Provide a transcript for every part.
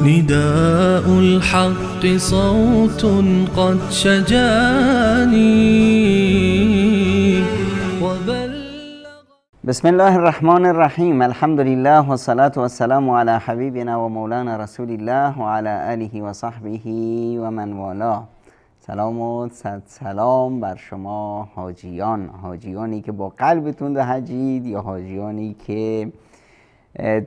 نداء الحق صوت قد شجاني بسم الله الرحمن الرحیم. الحمد لله و صلاة و السلام علی حبیبنا و مولانا رسول الله و علی آله و صحبه و من والاه. سلام و صد سلام بر شما حاجیانی که با قلبتون به حجید یا حاجیانی که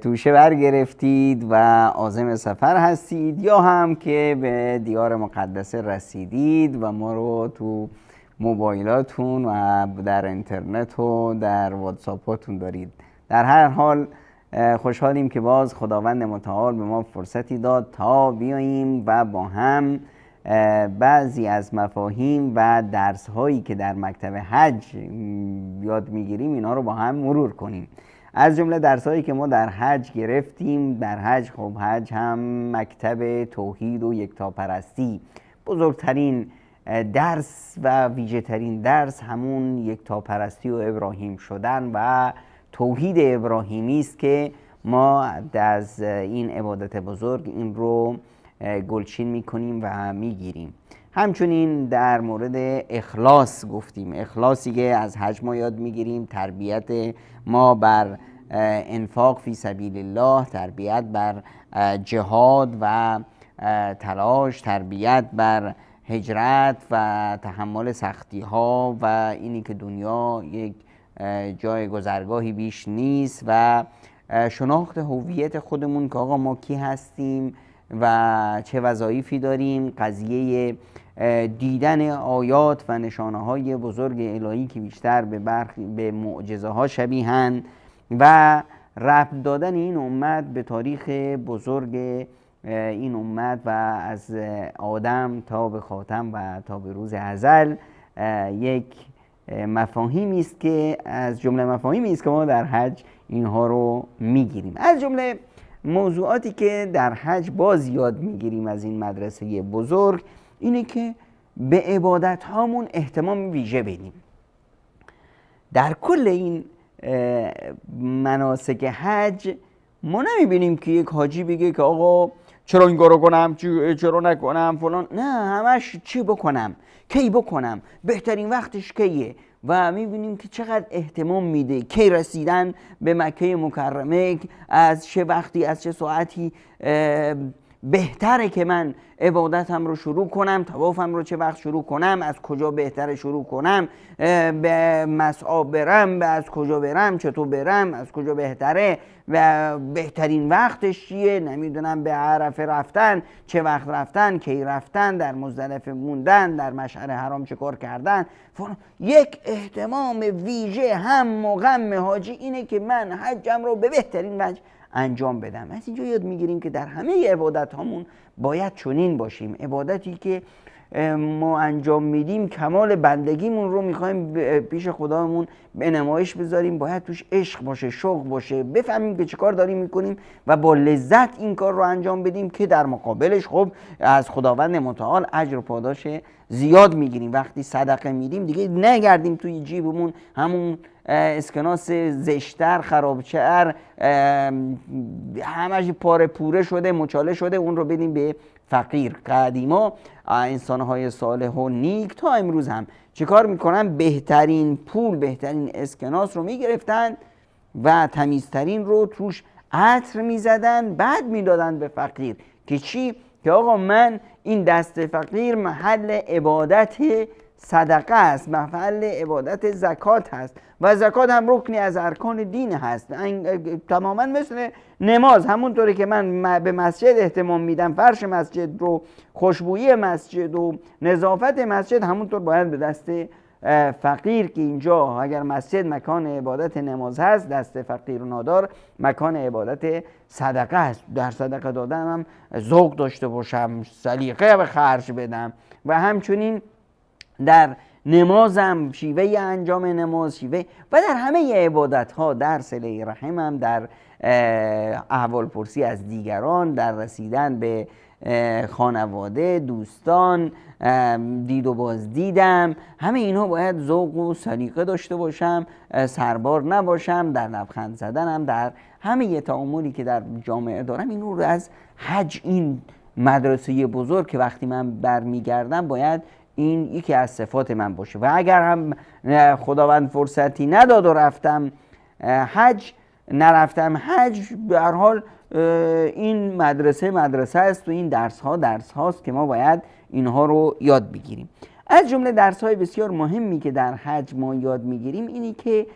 توشه برگرفتید و عازم سفر هستید یا هم که به دیار مقدسه رسیدید و ما رو تو موبایلاتون و در اینترنت و در واتساپاتون دارید. در هر حال خوشحالیم که باز خداوند متعال به ما فرصتی داد تا بیاییم و با هم بعضی از مفاهیم و درس هایی که در مکتب حج یاد میگیریم اینا رو با هم مرور کنیم. از جمله درس هایی که ما در حج گرفتیم، در حج خب حج هم مکتب توحید و یکتاپرستی، بزرگترین درس و ویژه ترین درس همون یکتاپرستی و ابراهیم شدن و توحید ابراهیمی است که ما از این عبادت بزرگ این رو گلچین میکنیم و میگیریم. همچنین در مورد اخلاص گفتیم، اخلاصی که از حج ما یاد میگیریم، تربیت ما بر انفاق فی سبیل الله، تربیت بر جهاد و تلاش، تربیت بر هجرت و تحمل سختی ها و اینی که دنیا یک جای گذرگاهی بیش نیست و شناخت هویت خودمون که آقا ما کی هستیم و چه وظایفی داریم، قضیه دیدن آیات و نشانه های بزرگ الهی که بیشتر به معجزه ها شبیهن و ربط دادن این امت به تاریخ بزرگ این امت و از آدم تا به خاتم و تا به روز ازل یک مفاهیمی است که از جمله مفاهیمی است که ما در حج اینها رو میگیریم. از جمله موضوعاتی که در حج باز یاد میگیریم از این مدرسه بزرگ اینه که به عبادت هامون اهتمام ویژه بدیم. در کل این مناسک حج ما نمیبینیم که یک حاجی بگه که آقا چرا این کارو کنم، چرا نکنم فلان، نه، همش چی بکنم، کی بکنم، بهترین وقتش کیه و میبینیم که چقدر اهتمام میده کی رسیدن به مکه مکرمه، از چه وقتی، از چه ساعتی بهتره که من عبادتم رو شروع کنم، طوافم رو چه وقت شروع کنم، از کجا بهتره شروع کنم، به مسعی برم، از کجا برم، چطور برم، از کجا بهتره و بهترین وقتش چیه، نمیدونم به عرفه رفتن، چه وقت رفتن، کی رفتن، در مزدلفه موندن، در مشعر حرام چه کار کردن. یک اهتمام ویژه هم و غم حاجی اینه که من حجم رو به بهترین وجه انجام بدم. از اینجا یاد میگیریم که در همه عبادت هامون باید چنین باشیم. عبادتی که ما انجام میدیم کمال بندگیمون رو میخوایم پیش خدامون به نمایش بذاریم، باید توش عشق باشه، شوق باشه، بفهمیم که چه کار داریم میکنیم و با لذت این کار رو انجام بدیم که در مقابلش خب از خداوند متعال اجر و پاداش زیاد میگیریم. وقتی صدقه میدیم دیگه نگردیم توی جیبمون همون اسکناس زشتر، خرابچه‌ر، همش پاره پوره شده، مچاله شده، اون رو بدیم به فقیر. قدیما انسان‌های صالح و نیک تا امروز هم چه کار میکنن؟ بهترین پول، بهترین اسکناس رو میگرفتن و تمیزترین رو توش عطر میزدن، بعد میدادن به فقیر که چی؟ که آقا من این دست فقیر محل عبادت صدقه است، محل عبادت زکات هست و زکات هم رکنی از ارکان دین هست، تماما مثل نماز. همونطوری که من به مسجد احتمام میدم، فرش مسجد رو، خوشبویی مسجد و نظافت مسجد، همونطور باید به دست فقیر که اینجا اگر مسجد مکان عبادت نماز هست، دست فقیر و نادار مکان عبادت صدقه است. در صدقه دادن هم ذوق داشته باشم، سلیقه به خرج بدم و همچنین در نمازم شیوه انجام نماز، شیوه و در همه عبادت ها، در صله رحم هم، در احوال پرسی از دیگران، در رسیدن به خانواده، دوستان، دید و بازدیدم، همه اینها باید ذوق و سلیقه داشته باشم، سربار نباشم. در لبخند زدنم، در همه تعاملی که در جامعه دارم، این رو از حج، این مدرسه بزرگ که وقتی من برمیگردم باید این یکی از صفات من باشه. و اگر هم خداوند فرصتی نداد و رفتم حج، نرفتم حج، به هر حال این مدرسه است و این درس هاست که ما باید اینها رو یاد بگیریم. از جمله درس های بسیار مهمی که در حج ما یاد میگیریم اینی که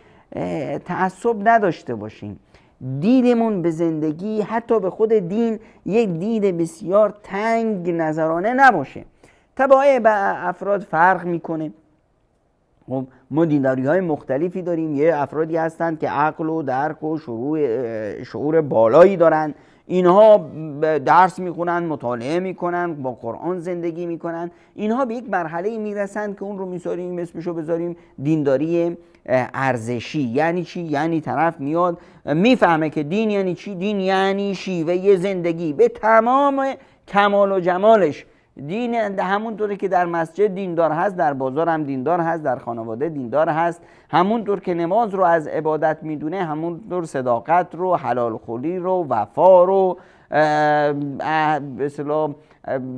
تعصب نداشته باشیم. دیدمون به زندگی، حتی به خود دین، یک دید بسیار تنگ نظرانه نباشه. تبعه به افراد فرق میکنه. ما دینداری های مختلفی داریم. یه افرادی هستند که عقل و درک و شعور بالایی دارن، اینها درس میخونن، مطالعه میکنن، با قرآن زندگی میکنن. اینها به یک مرحله میرسن که اون رو میذاریم اسمشو بذاریم دینداری ارزشی. یعنی چی؟ یعنی طرف میاد میفهمه که دین یعنی چی؟ دین یعنی شیوه زندگی به تمام کمال و جمالش. دین همونطوری که در مسجد دیندار هست، در بازار هم دیندار هست، در خانواده دیندار هست. همونطور که نماز رو از عبادت میدونه، همونطور صداقت رو، حلال خوری رو، وفا رو،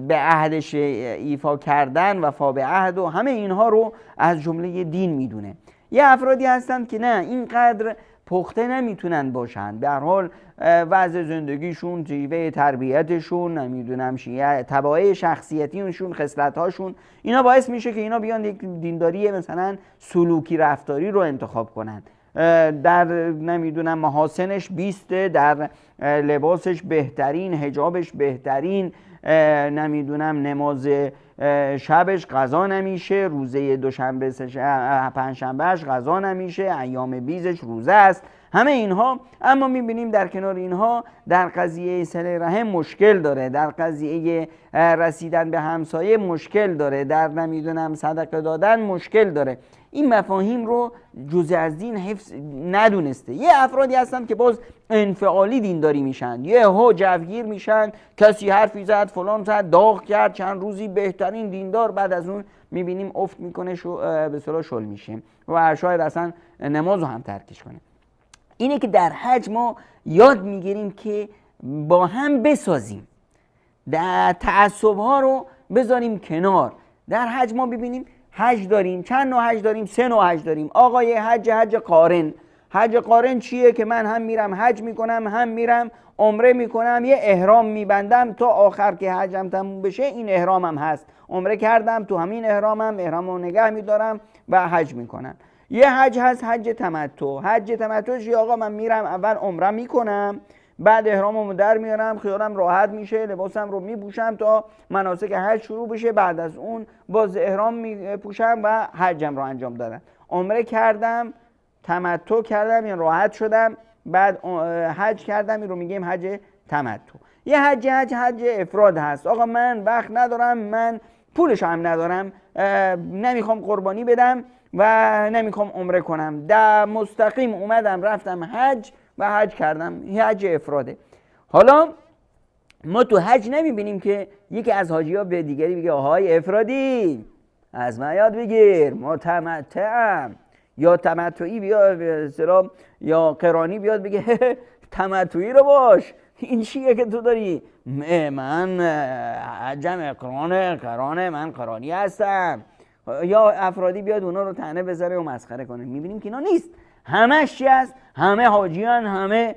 به عهدش ایفا کردن، وفا به عهد و همه اینها رو از جمله دین میدونه. یه افرادی هستن که نه، اینقدر پخته نمیتونن باشن. به هر حال وضع زندگیشون، شیوه تربیتشون، نمیدونم تبعه شخصیتیشون، خصلت‌هاشون، اینا باعث میشه که اینا بیان یک دینداری مثلا سلوکی رفتاری رو انتخاب کنن. در نمیدونم محاسنش 20، در لباسش بهترین، حجابش بهترین، نمیدونم نماز شبش قضا نمیشه، روزه دوشنبه پنجشنبهش قضا نمیشه، ایام بیزش روزه است، همه اینها. اما میبینیم در کنار اینها در قضیه صله رحم مشکل داره، در قضیه رسیدن به همسایه مشکل داره، در نمیدونم صدقه دادن مشکل داره. این مفاهیم رو جزء از دین حفظ ندونسته. یه افرادی هستن که باز انفعالی دینداری میشن، یه ها جوگیر میشن، کسی حرفی زد، فلان زد، داغ کرد، چند روزی بهترین دیندار، بعد از اون میبینیم افت میکنه، به اصطلاح شل میشه و شاید اصلا نماز رو هم ترکش کنه. اینه که در حج ما یاد میگیریم که با هم بسازیم، در تعصب ها رو بذاریم کنار. در حج ما ببینیم حج داریم، چند نوع حج داریم؟ 3 نوع حج داریم. آقا یه حج قارن. حج قارن چیه؟ که من هم میرم حج میکنم، هم میرم عمره میکنم، یه احرام میبندم تا آخر که حجم تموم بشه این احرامم هست، عمره کردم تو همین احرامو نگه میدارم و حج میکنم. یه حج هست حج تمتع. حج تمتع چیه؟ آقا من میرم اول عمره میکنم، بعد احراممو در میارم، خیالم راحت میشه، لباسم رو میپوشم تا مناسک حج شروع بشه، بعد از اون باز احرام میپوشم و حجم رو انجام دادم. عمره کردم، تمتع کردم، یعنی راحت شدم، بعد حج کردم، این رو میگیم حج تمتع. یه حج افراد هست. آقا من وقت ندارم، من پولش هم ندارم، نمیخوام قربانی بدم و نمیخوام عمره کنم، در مستقیم اومدم رفتم حج و حج کردم. حج افراده. حالا ما تو حج نمیبینیم که یکی از حاجی ها به دیگری بگه آهای افرادی از من یاد بگیر، متمتعم، یا تمتعی بیاد یا قرانی بیاد بگه تمتعی رو باش، این چیه که تو داری؟ من حجم قرانه، من قرانی هستم. یا افرادی بیاد اونا رو طعنه بذاره و مسخره کنه. میبینیم که اینا نیست. همش چی هست؟ همه حاجیان، همه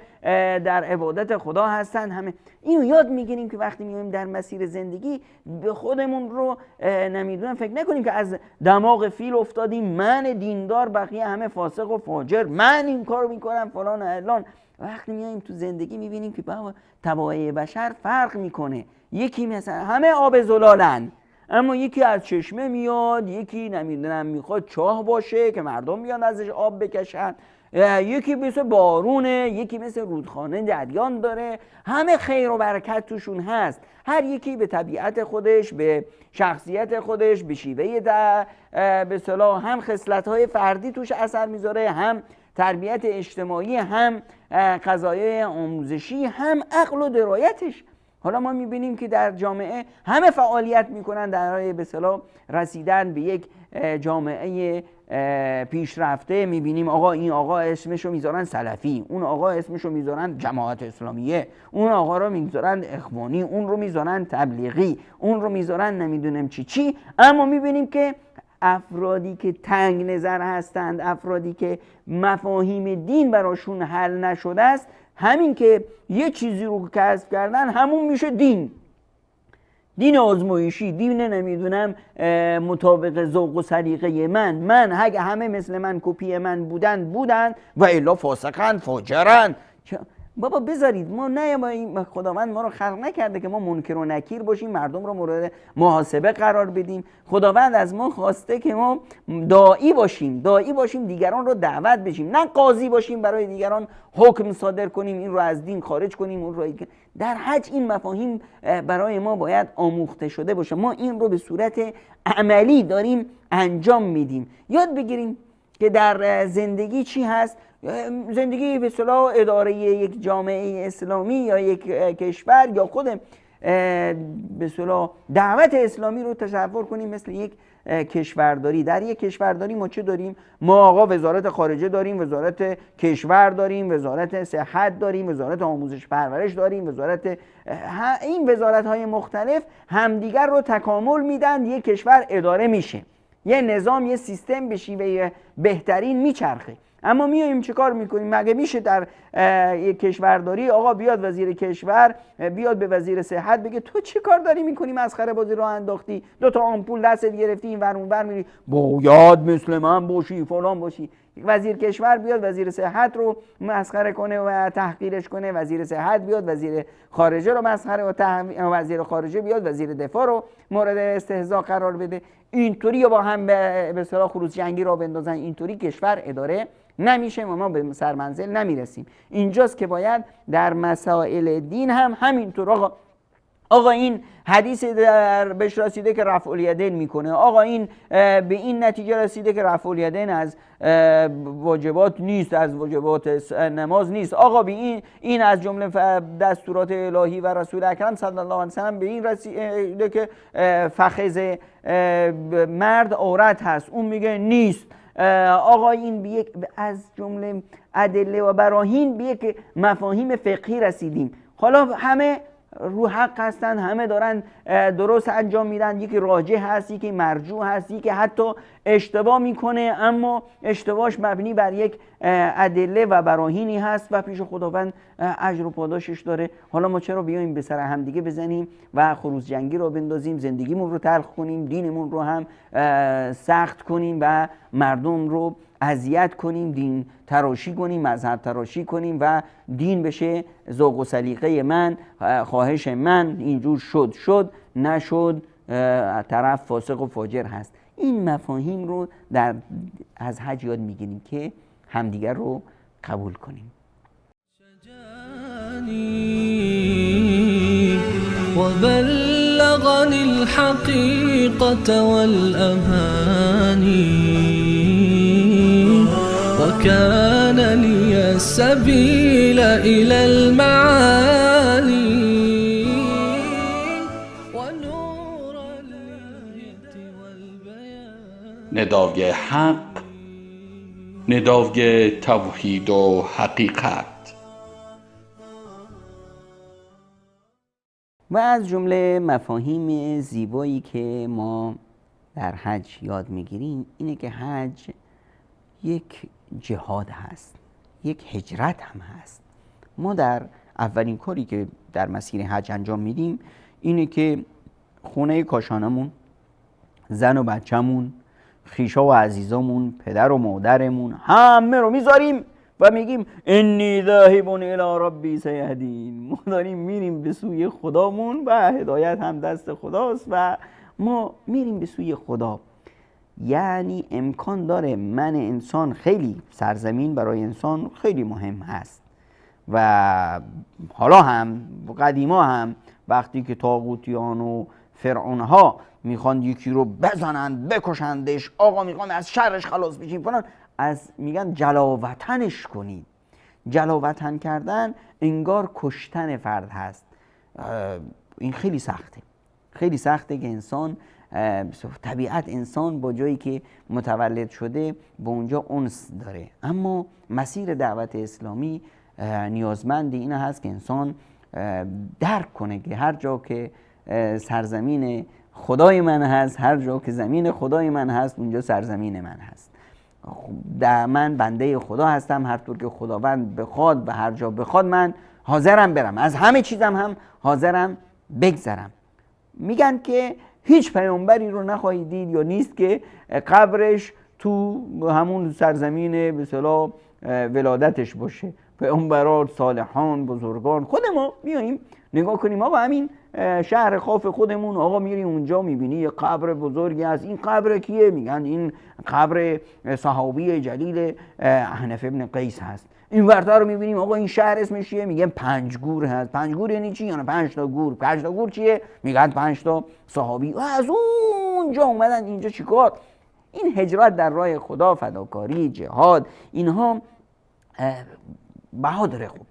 در عبادت خدا هستن، همه اینو یاد میگیریم که وقتی میایم در مسیر زندگی به خودمون رو نمیدونم فکر نکنیم که از دماغ فیل افتادیم، من دیندار بقیه همه فاسق و فاجر، من این کارو میکنم فلان علان. وقتی میایم تو زندگی میبینیم که طبایع بشر فرق میکنه. یکی مثلا همه آب زلالن، اما یکی از چشمه میاد، یکی نمیدونم میخواد چاه باشه که مردم بیان ازش آب بکشن، یکی مثل بارونه، یکی مثل رودخانه جریان داره، همه خیر و برکت توشون هست. هر یکی به طبیعت خودش، به شخصیت خودش، به شیوه به اصطلاح هم خصلت‌های فردی توش اثر میذاره، هم تربیت اجتماعی، هم قضایای آموزشی، هم عقل و درایتش. حالا ما میبینیم که در جامعه همه فعالیت میکنن در راه به اصطلاح رسیدن به یک جامعه پیشرفته. میبینیم آقا این آقا اسمشو میذارن سلفی، اون آقا اسمشو میذارن جماعت اسلامیه، اون آقا رو میذارن اخوانی، اون رو میذارن تبلیغی، اون رو میذارن نمیدونم چی. اما میبینیم که افرادی که تنگ نظر هستند، افرادی که مفاهیم دین براشون حل نشده است، همین که یه چیزی رو کسب کردن همون میشه دین آزمایشی، دین نمیدونم مطابق ذوق و سلیقه من اگه همه مثل من کپی من بودن و الا فاسقن فاجرن. بابا بذارید ما نه، خداوند ما رو خلق نکرده که ما منکر و نکیر باشیم، مردم رو مورد محاسبه قرار بدیم. خداوند از ما خواسته که ما داعی باشیم، دیگران رو دعوت بشیم، نه قاضی باشیم برای دیگران حکم صادر کنیم، این رو از دین خارج کنیم، اون رو. در حج این مفاهیم برای ما باید آموخته شده باشه، ما این رو به صورت عملی داریم انجام میدیم. یاد بگیریم که در زندگی چی هست. زندگی به اصطلاح اداره یک جامعه اسلامی یا یک کشور یا خود به اصطلاح دعوت اسلامی رو تصور کنیم مثل یک کشورداری. در یک کشورداری ما چه داریم؟ ما آقا وزارت خارجه داریم، وزارت کشور داریم، وزارت صحت داریم، وزارت آموزش پرورش داریم، این وزارت‌های مختلف همدیگر رو تکامل میدن، یک کشور اداره میشه، یه نظام، یه سیستم به شیوه بهترین میچرخه. اما میایم چه کار میکنیم؟ مگه میشه در یک کشورداری آقا بیاد وزیر کشور بیاد به وزیر صحت بگه تو چه کار داری میکنی، مسخره بازی راه انداختی، 2 آمپول دستت گرفتی این ور اون ور میری، باید مثل من باشی فلان باشی. وزیر کشور بیاد وزیر صحت رو مسخره کنه و تحقیرش کنه، وزیر صحت بیاد وزیر خارجه رو مسخره و وزیر خارجه بیاد وزیر دفاع رو مورد استهزاء قرار بده. اینطوری با هم به اصطلاح خروج جنگی را بندازن، اینطوری کشور اداره نمیشه و ما به سرمنزل نمیرسیم. اینجاست که باید در مسائل دین هم همینطور آقا این حدیث بهش رسیده که رفع الیدین میکنه، آقا این به این نتیجه رسیده که رفع الیدین از واجبات نیست، از واجبات نماز نیست، آقا به این از جمله دستورات الهی و رسول اکرم صلی الله علیه و سلم به این رسیده که فخذ مرد عورت هست، اون میگه نیست. آقا این از جمله ادله و براهین به یک مفاهیم فقهی رسیدیم. حالا همه رو حق هستن، همه دارن درست انجام میدن، یکی راجح هست، یکی مرجوح هست، یکی حتی اشتباه میکنه اما اشتباهش مبنی بر یک ادله و براهینی هست و پیش خداوند اجر و پاداشش داره. حالا ما چرا بیایم به سر هم دیگه بزنیم و خروج جنگی رو بندازیم، زندگیمون رو تلخ کنیم، دینمون رو هم سخت کنیم و مردم رو اذیت کنیم، دین تراشی کنیم، مذهب تراشی کنیم و دین بشه ذوق و سلیقه من، خواهش من، اینجور شد نشد طرف فاسق و فاجر هست. این مفاهیم رو از حج یاد میگیریم که همدیگر رو قبول کنیم. وبلغني الحقيقة والأماني وكان لي السبيل إلى المعالي ونور الهدى والبيان. ندای حق، ندای توحید و حقیقت. و از جمله مفاهیم زیبایی که ما در حج یاد میگیریم اینه که حج یک جهاد هست، یک هجرت هم هست. ما در اولین کاری که در مسیر حج انجام میدیم اینه که خونه کاشانمون، زن و بچه‌مون، خیشا و عزیزامون، پدر و مادرمون همه رو میذاریم و میگیم انی ذاهب الی ربی سیهدین. ما داریم میریم به سوی خدامون و هدایت هم دست خداست و ما میریم به سوی خدا. یعنی امکان داره من انسان، خیلی سرزمین برای انسان خیلی مهم هست و حالا هم قدیما هم وقتی که طاغوتیان و فرعونها میخوان یکی رو بزنند بکشندش، آقا میخوان از شرش خلاص بشیم فلان، از میگن جلاوطنش کنید. جلاوطن کردن انگار کشتن فرد هست. این خیلی سخته، خیلی سخته که انسان، طبیعت انسان با جایی که متولد شده با اونجا انس داره. اما مسیر دعوت اسلامی نیازمند این هست که انسان درک کنه که هر جا که سرزمین خدای من هست، هر جا که زمین خدای من هست، اونجا سرزمین من هست. من بنده خدا هستم، هر طور که خداوند بخواد و هر جا بخواد من حاضرم برم، از همه چیزم هم حاضرم بگذرم. میگن که هیچ پیامبری رو نخواهید دید یا نیست که قبرش تو همون سرزمین به اصطلاح ولادتش باشه. پیامبران، صالحان، بزرگان، خود ما بیاییم نگاه کنیم، آقا همین شهر خاف خودمون، آقا میری اونجا میبینی یه قبر بزرگی هست. این قبر کیه؟ میگن این قبر صحابی جلیل احنف ابن قیس هست. این ورتا رو میبینیم، آقا این شهر اسمش چیه؟ میگن پنجگور هست. پنجگور یعنی چی؟ یعنی 5 تا گور. 5 تا گور چیه؟ میگن 5 تا صحابی. و از اونجا اومدن اینجا چیکار؟ این هجرت در راه خدا، فداکاری، جهاد، اینها بهادر خوب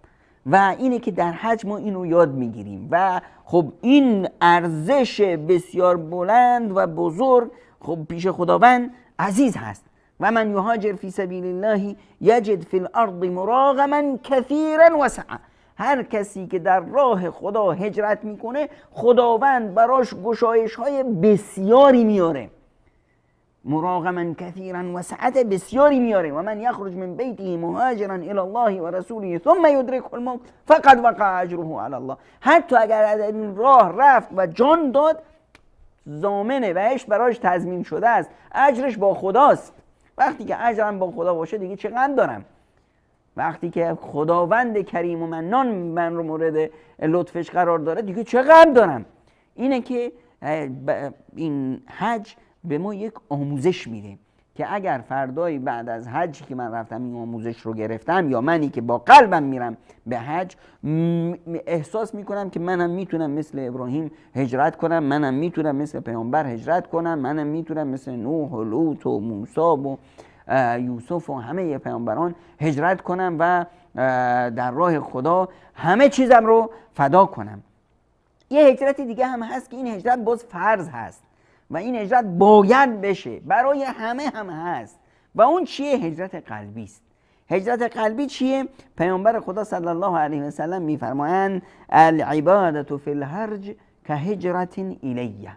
و اینه که در حج ما اینو یاد میگیریم و خب این ارزش بسیار بلند و بزرگ خب پیش خداوند عزیز هست. و من یهاجر فی سبیل الله یجد فی الارض مراغما کثیرا وسعا. هر کسی که در راه خدا هجرت میکنه خداوند براش گشایش های بسیاری میاره، مراغما کثیرا و سعت بسیاری میاره. و من یخرج من بیته مهاجرا الی الله و رسوله ثم یدرکه الموت فقد وقع اجره علی الله. حتی اگر از این راه رفت و جان داد، ضامن بهشت براش تضمین شده است، اجرش با خداست. وقتی که اجرم با خدا باشه دیگه چه غم دارم؟ وقتی که خداوند کریم و منان من رو مورد لطفش قرار داره دیگه چه غم دارم؟ اینه که این حج به ما یک آموزش میده که اگر فردایی بعد از حج که من رفتم این آموزش رو گرفتم، یا منی که با قلبم میرم به حج، احساس میکنم که منم میتونم مثل ابراهیم هجرت کنم، منم میتونم مثل پیامبر هجرت کنم، منم میتونم مثل نوح و لوط و موسی و یوسف و همه پیامبران هجرت کنم و در راه خدا همه چیزم رو فدا کنم. یه هجرت دیگه هم هست که این هجرت باز فرض هست و این هجرت باید بشه، برای همه هم هست و اون چیه؟ هجرت قلبی است. هجرت قلبی چیه؟ پیامبر خدا صلی الله علیه و سلم میفرمایند العبادة فی الهرج کهجرة الیه.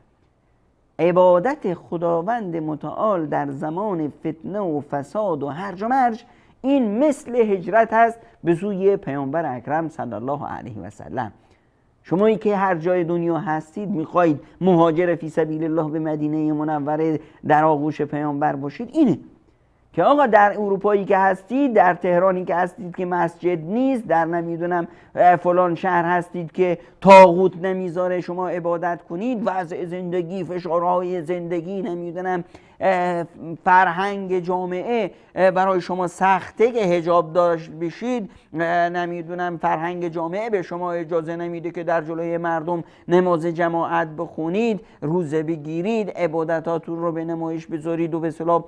عبادت خداوند متعال در زمان فتنه و فساد و هرج و مرج این مثل هجرت هست به سوی پیامبر اکرم صلی الله علیه و سلم. شمایی که هر جای دنیا هستید میخواید مهاجر فی سبیل الله به مدینه منوره در آغوش پیامبر باشید، اینه که آقا در اروپایی که هستید، در تهرانی که هستید که مسجد نیست، در نمیدونم فلان شهر هستید که طاغوت نمیذاره شما عبادت کنید، وضع زندگی، فشارهای زندگی، نمیدونم فرهنگ جامعه برای شما سخته که حجاب داشت بشید، نمیدونم فرهنگ جامعه به شما اجازه نمیده که در جلوی مردم نماز جماعت بخونید، روزه بگیرید، عبادتاتون رو به نمایش بذارید و به اصطلاح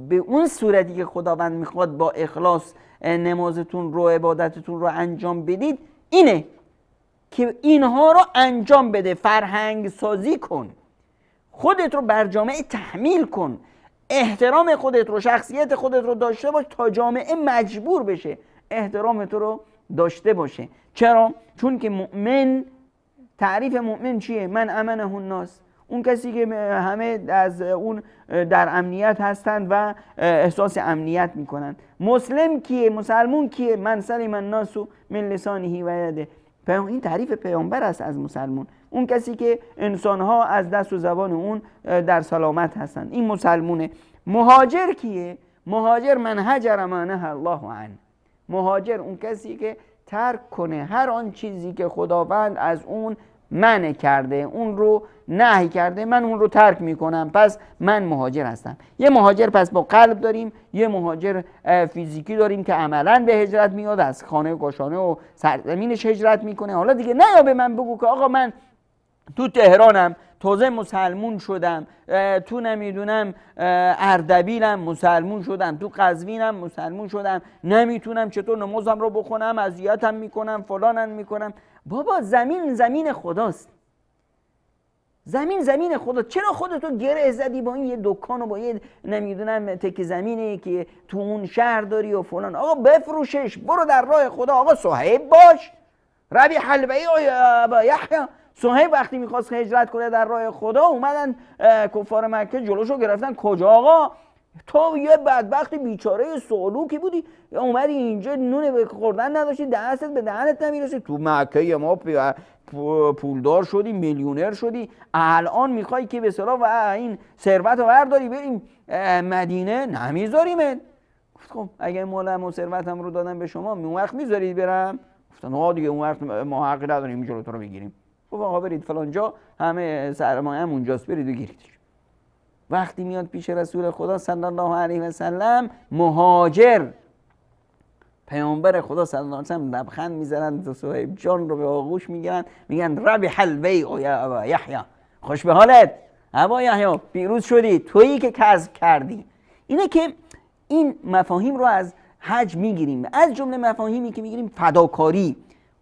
به اون صورتی که خداوند میخواد با اخلاص نمازتون رو، عبادتتون رو انجام بدید. اینه که اینها رو انجام بده، فرهنگ سازی کن، خودت رو بر جامعه تحمیل کن، احترام خودت رو، شخصیت خودت رو داشته باش تا جامعه مجبور بشه احترام تو رو داشته باشه. چرا؟ چون که مؤمن، تعریف مؤمن چیه؟ من امنه الناس، اون کسی که همه از اون در امنیت هستند و احساس امنیت میکنند. مسلم کیه؟ مسلمون کیه؟ من سلم الناس من لسانه و یده. این تعریف پیامبر است از مسلمون، اون کسی که انسانها از دست و زبان اون در سلامت هستند، این مسلمونه. مهاجر کیه؟ مهاجر من هجر ما نهی الله عنه. مهاجر اون کسی که ترک کنه هر آن چیزی که خداوند از اون منع کرده، اون رو نهی کرده، من اون رو ترک میکنم، پس من مهاجر هستم. یه مهاجر پس با قلب داریم، یه مهاجر فیزیکی داریم که عملاً به هجرت میاد، از خانه گاشانه و سرزمینش هجرت میکنه. حالا دیگه نه به من بگو که آقا من تو تهرانم تازه مسلمون شدم، تو نمیدونم اردبیلم مسلمون شدم، تو قزوینم مسلمون شدم، نمیتونم چطور نمازم رو بخونم، اذیتم میکنم، فلانم میکنم. بابا زمین خداست، زمین خدا. چرا خودتو گره زدی با این یه دکان و با یه نمیدونم تک زمینی که تو اون شهر داری و فلان؟ آقا بفروشش، برو در راه خدا. آقا صهیب باش، ربی حلبه‌ای و یحیی. صهیب وقتی میخواست هجرت کنه در راه خدا، اومدن کفار مکه جلوشو گرفتن. کجا آقا؟ تو یه بدبخت بیچاره سالوکی بودی، اومدی اینجا نون به خوردن نداشتی، دستت به دهنت نمیرسید، تو مکه ما پولدار شدی، میلیونر شدی، الان میخوای که به اصطلاح و این ثروت رو برداری بریم مدینه؟ نمیذاریمت. خب اگه مالم و ثروتم رو دادم به شما، اون وقت میذارید برم؟ گفتن آقا دیگه اون وقت ما حق نداریم اینجا رو بگیریم. خب آقا برید فلان جا، همه سرمایه هم اونجاست، برید بگیریدش. وقتی میاد پیش رسول خدا صلی الله علیه و سلم، مهاجر، پیامبر خدا صلی الله علیه و سلم لبخند میزنن، تو صهیب جان رو به آغوش میگیرن، میگن ربح البیع یا ابا یحیی، خوش به حالت ابا یحیی، پیروز شدی، تویی که کسب کردی. اینه که این مفاهیم رو از حج میگیریم. از جمله مفاهیمی که میگیریم فداکاری،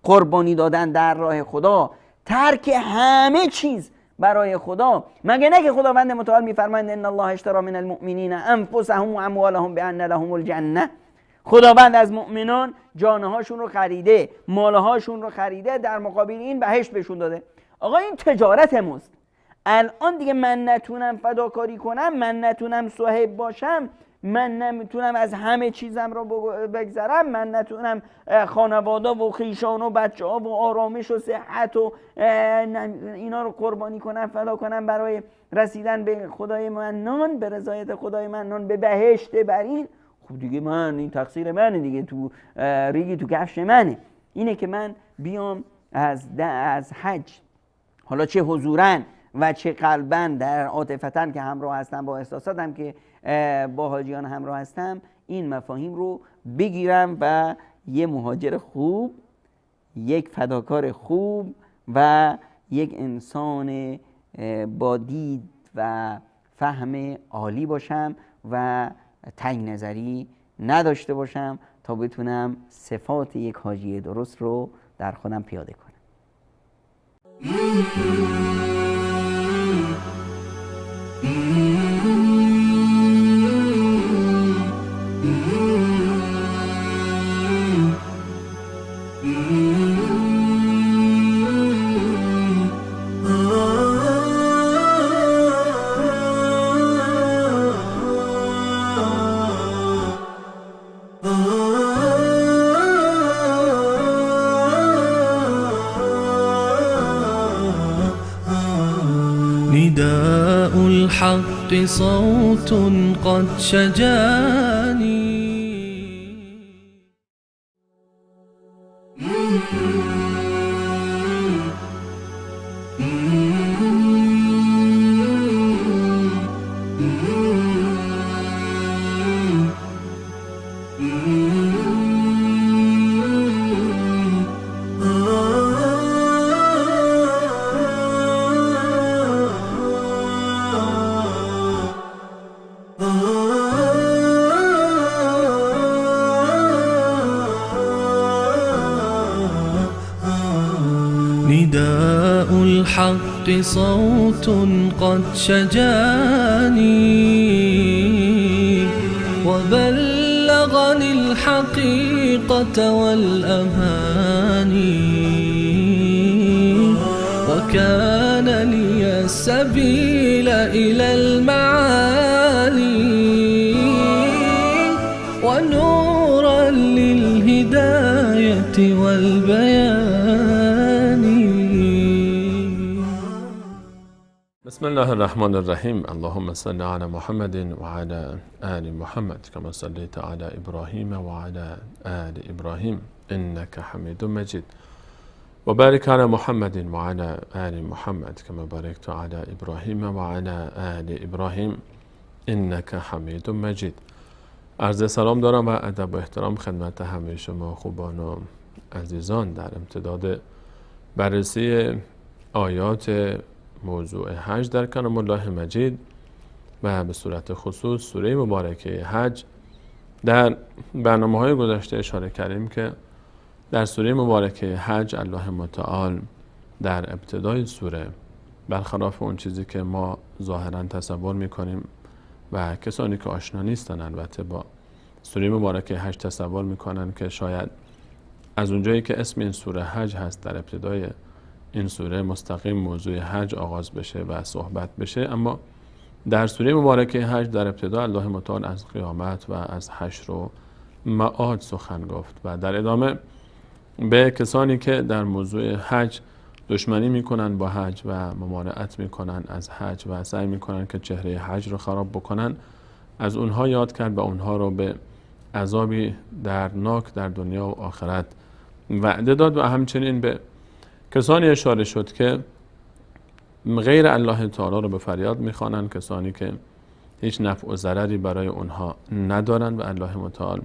قربانی دادن در راه خدا، ترک همه چیز برای خدا. مگه نه که خداوند متعال میفرمایند ان الله اشتری من المؤمنین انفسهم و اموالهم بان لهم الجنه. خداوند از مؤمنان جانهاشون رو خریده، مالهاشون رو خریده، در مقابل این بهشت بهشون داده. آقا این تجارت ماست. الان دیگه من نتونم فداکاری کنم، من نتونم صاحب باشم، من نمیتونم از همه چیزم رو بگذرم، من نتونم خانواده و خیشان و بچه ها و آرامش و صحت و اینا رو قربانی کنم، فدا کنم برای رسیدن به خدای منان، به رضایت خدای منان، به بهشت برین. خب دیگه من این تقصیر منه دیگه، تو ریگی تو کفش منه. اینه که من بیام از حج، حالا چه حضوراً و چه قلباً در عاطفتاً که همراه هستم، با احساساتم که با حاجیان همراه هستم، این مفاهیم رو بگیرم و یه مهاجر خوب، یک فداکار خوب و یک انسان با دید و فهم عالی باشم و تنگ نظری نداشته باشم تا بتونم صفات یک حاجی درست رو در خودم پیاده کنم. نداء الحق صوت قد شجاني نداء الحق صوت قد شجاني وبلغني الحقيقة والأماني وكان لي السبيل إلى المعالي ونورا للهداية والبيان. بسم الله الرحمن الرحيم. اللهم صل على محمد وعلى آل محمد كما صليت على إبراهيم وعلى آل إبراهيم إنك حميد مجيد. و بارک علی محمد و علی آل محمد کما بارکت علی ابراهیم و علی آل ابراهیم انک حمید مجید. عرض سلام دارم و ادب و احترام خدمت همه شما خوبان و عزیزان در امتداد بررسی آیات موضوع حج در کلام الله مجید و به صورت خصوص سوره مبارکه حج. در برنامه‌های گذشته اشاره کردیم که در سوره مبارکه حج الله متعال در ابتدای سوره برخلاف اون چیزی که ما ظاهراً تصور می‌کنیم و کسانی که آشنا نیستن البته با سوره مبارکه حج تصور می‌کنن که شاید از اونجایی که اسم این سوره حج هست در ابتدای این سوره مستقیم موضوع حج آغاز بشه و صحبت بشه، اما در سوره مبارکه حج در ابتدا الله متعال از قیامت و از حشر و معاد سخن گفت و در ادامه به کسانی که در موضوع حج دشمنی میکنن با حج و ممانعت میکنن از حج و سعی میکنن که چهره حج رو خراب بکنن از اونها یاد کرد و اونها رو به عذابی دردناک در دنیا و آخرت وعده داد و همچنین به کسانی اشاره شد که غیر الله تعالی رو به فریاد میخوانن، کسانی که هیچ نفع و ضرری برای اونها ندارن و الله متعال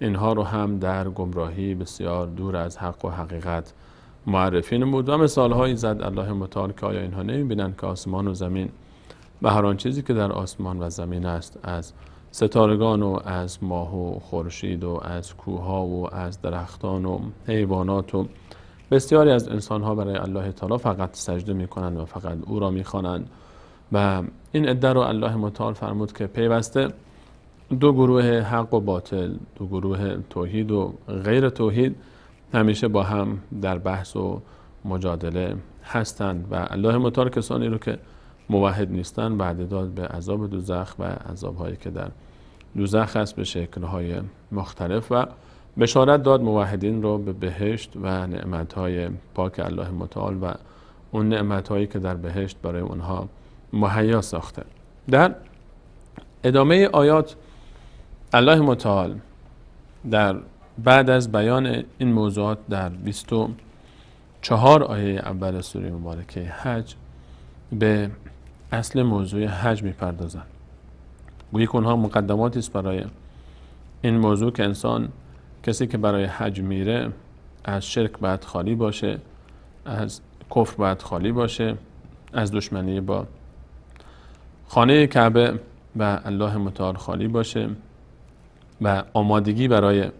اینها رو هم در گمراهی بسیار دور از حق و حقیقت معرفی نمود و مثالهایی زد الله متعال که آیا اینها نمیبینن که آسمان و زمین و هر آن چیزی که در آسمان و زمین است، از ستارگان و از ماه و خورشید و از کوهها و از درختان و حیوانات و بسیاری از انسانها برای الله تعالی فقط سجده میکنند و فقط او را میخوانند و این عده رو الله متعال فرمود که پیوسته دو گروه حق و باطل، دو گروه توحید و غیر توحید همیشه با هم در بحث و مجادله هستند و الله متعال کسانی رو که موحد نیستن وعده داد به عذاب دوزخ و عذابهایی که در دوزخ هست به شکل‌های مختلف و بشارت داد موحدین رو به بهشت و نعمت‌های پاک الله متعال و اون نعمت‌هایی که در بهشت برای اونها مهیا ساخته. در ادامه آیات الله متعال در بعد از بیان این موضوعات در 24 آیه اول سوره مبارکه حج به اصل موضوع حج می‌پردازند. گویی که اونها مقدماتی است برای این موضوع که انسان کسی که برای حج میره از شرک باید خالی باشه، از کفر باید خالی باشه، از دشمنی با خانه کعبه و الله متعال خالی باشه و آمادگی برای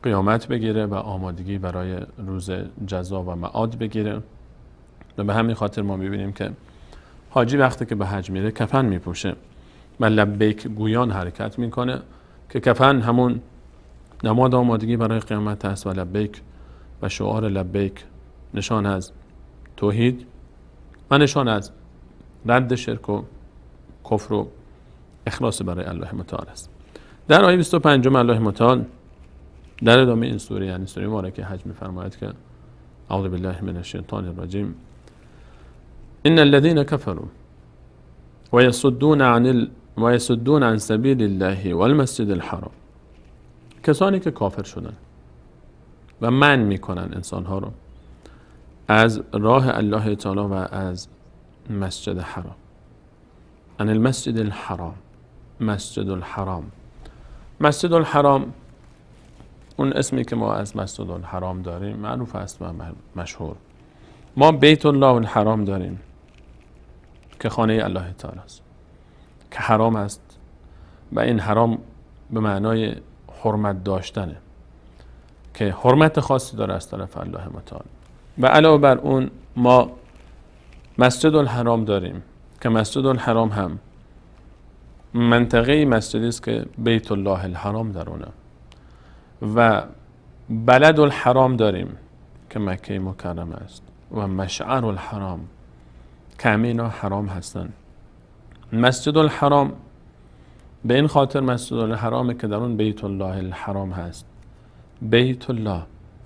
قیامت بگیره و آمادگی برای روز جزا و معاد بگیره و به همین خاطر ما میبینیم که حاجی وقتی که به حج میره کفن میپوشه و لبیک گویان حرکت میکنه که کفن همون نماد آمادگی برای قیامت است و لبیک و شعار لبیک نشان از توحید و نشان از رد شرک و کفر و اخلاص برای الله متعال است. در آیه 25 الله متعال در ادامه این سوره یعنی سوره مبارکه حج می‌فرماید که اعوذ بالله من الشیطان الرجیم ان الذين كفروا ويصدون عن سبيل الله والمسجد الحرام، کسانی که کافر شدن و منع میکنن انسانها رو از راه الله تعالی و از مسجد حرام. عن المسجد الحرام، مسجد الحرام. مسجد الحرام اون اسمی که ما از مسجد الحرام داریم معروف است و مشهور. ما بیت الله الحرام داریم که خانه الله تعالی است که حرام است و این حرام به معنای حرمت داشتنه که حرمت خاصی داره از طرف الله متعال و علاوه بر اون ما مسجد الحرام داریم که مسجد الحرام هم منطقه مسجدی است که بیت الله الحرام در اونه و بلد الحرام داریم که مکه مکرمه است و مشعر الحرام که همه اینا حرام هستن. مسجد الحرام به این خاطر مسجد الحرامه که در اون بیت الله الحرام هست. بیت الله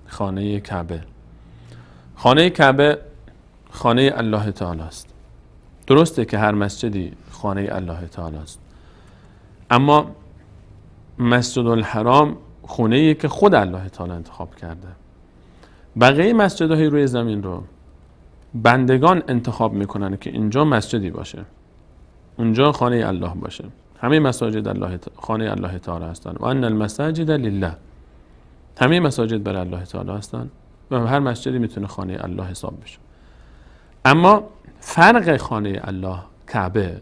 خانه کعبه، خانه کعبه خانه الله تعالی است. درسته که هر مسجدی خانه الله تعالی است، اما مسجد الحرام خونه‌ای که خود الله تعالی انتخاب کرده بقیه مسجدهای روی زمین رو بندگان انتخاب میکنن که اینجا مسجدی باشه، اونجا خانه الله باشه. همه مساجد الله خانه الله تعالی هستن و ان المساجد لله، همه مساجد برای الله تعالی هستن و هر مسجدی میتونه خانه الله حساب بشه. اما فرق خانه الله کعبه،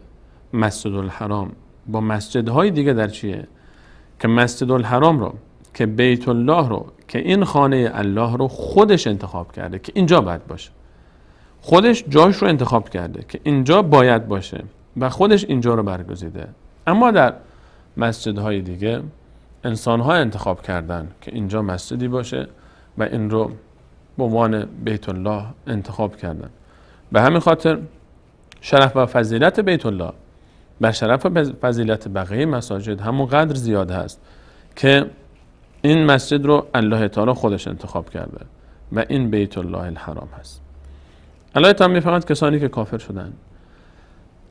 مسجد الحرام با مسجدهای دیگه در چیه؟ که مسجد الحرام رو، که بیت الله رو، که این خانه الله رو خودش انتخاب کرده که اینجا باید باشه، خودش جاش رو انتخاب کرده که اینجا باید باشه و خودش اینجا رو برگزیده. اما در مسجدهای دیگه انسان‌ها انتخاب کردن که اینجا مسجدی باشه و این رو به عنوان بیت الله انتخاب کردن. به همین خاطر شرف و فضیلت بیت الله بر شرف و فضیلت بقیه مساجد همونقدر زیاد هست که این مسجد رو الله تعالی خودش انتخاب کرده و این بیت الله الحرام هست. الله تعالی میفرماید کسانی که کافر شدن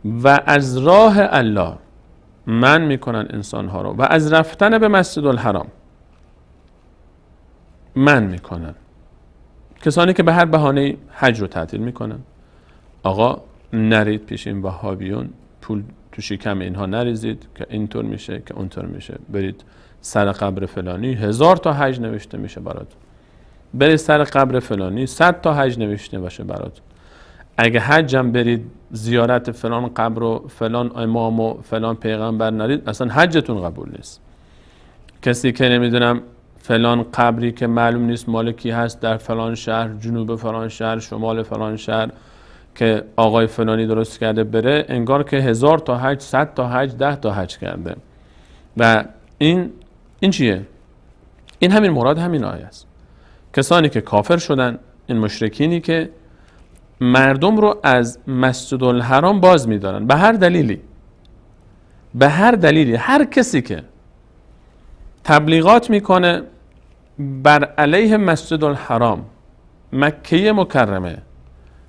و از راه الله منع میکنن انسانها رو و از رفتن به مسجد الحرام منع میکنن، کسانی که به هر بهانه حج رو تعطیل میکنن، آقا نرید پیش این وهابیون، پول تو شکم اینها نریزید که اینطور میشه که اونطور میشه، برید سر قبر فلانی 1000 تا حج نوشته میشه برات، برید سر قبر فلانی 100 تا حج نوشته باشه برات. اگه حجم برید زیارت فلان قبر و فلان امام و فلان پیغمبر نرید، اصلا حجتون قبول نیست. کسی که نمیدونم فلان قبری که معلوم نیست مال کی هست در فلان شهر، جنوب فلان شهر، شمال فلان شهر، که آقای فلانی درست کرده بره، انگار که 1000 تا حج، 100 تا حج، 10 تا حج کرده. و این چیه؟ این همین مراد همین آیه است. کسانی که کافر شدن، این مشرکینی که مردم رو از مسجد الحرام باز می‌دارن به هر دلیلی، به هر دلیلی، هر کسی که تبلیغات میکنه بر علیه مسجد الحرام، مکه مکرمه،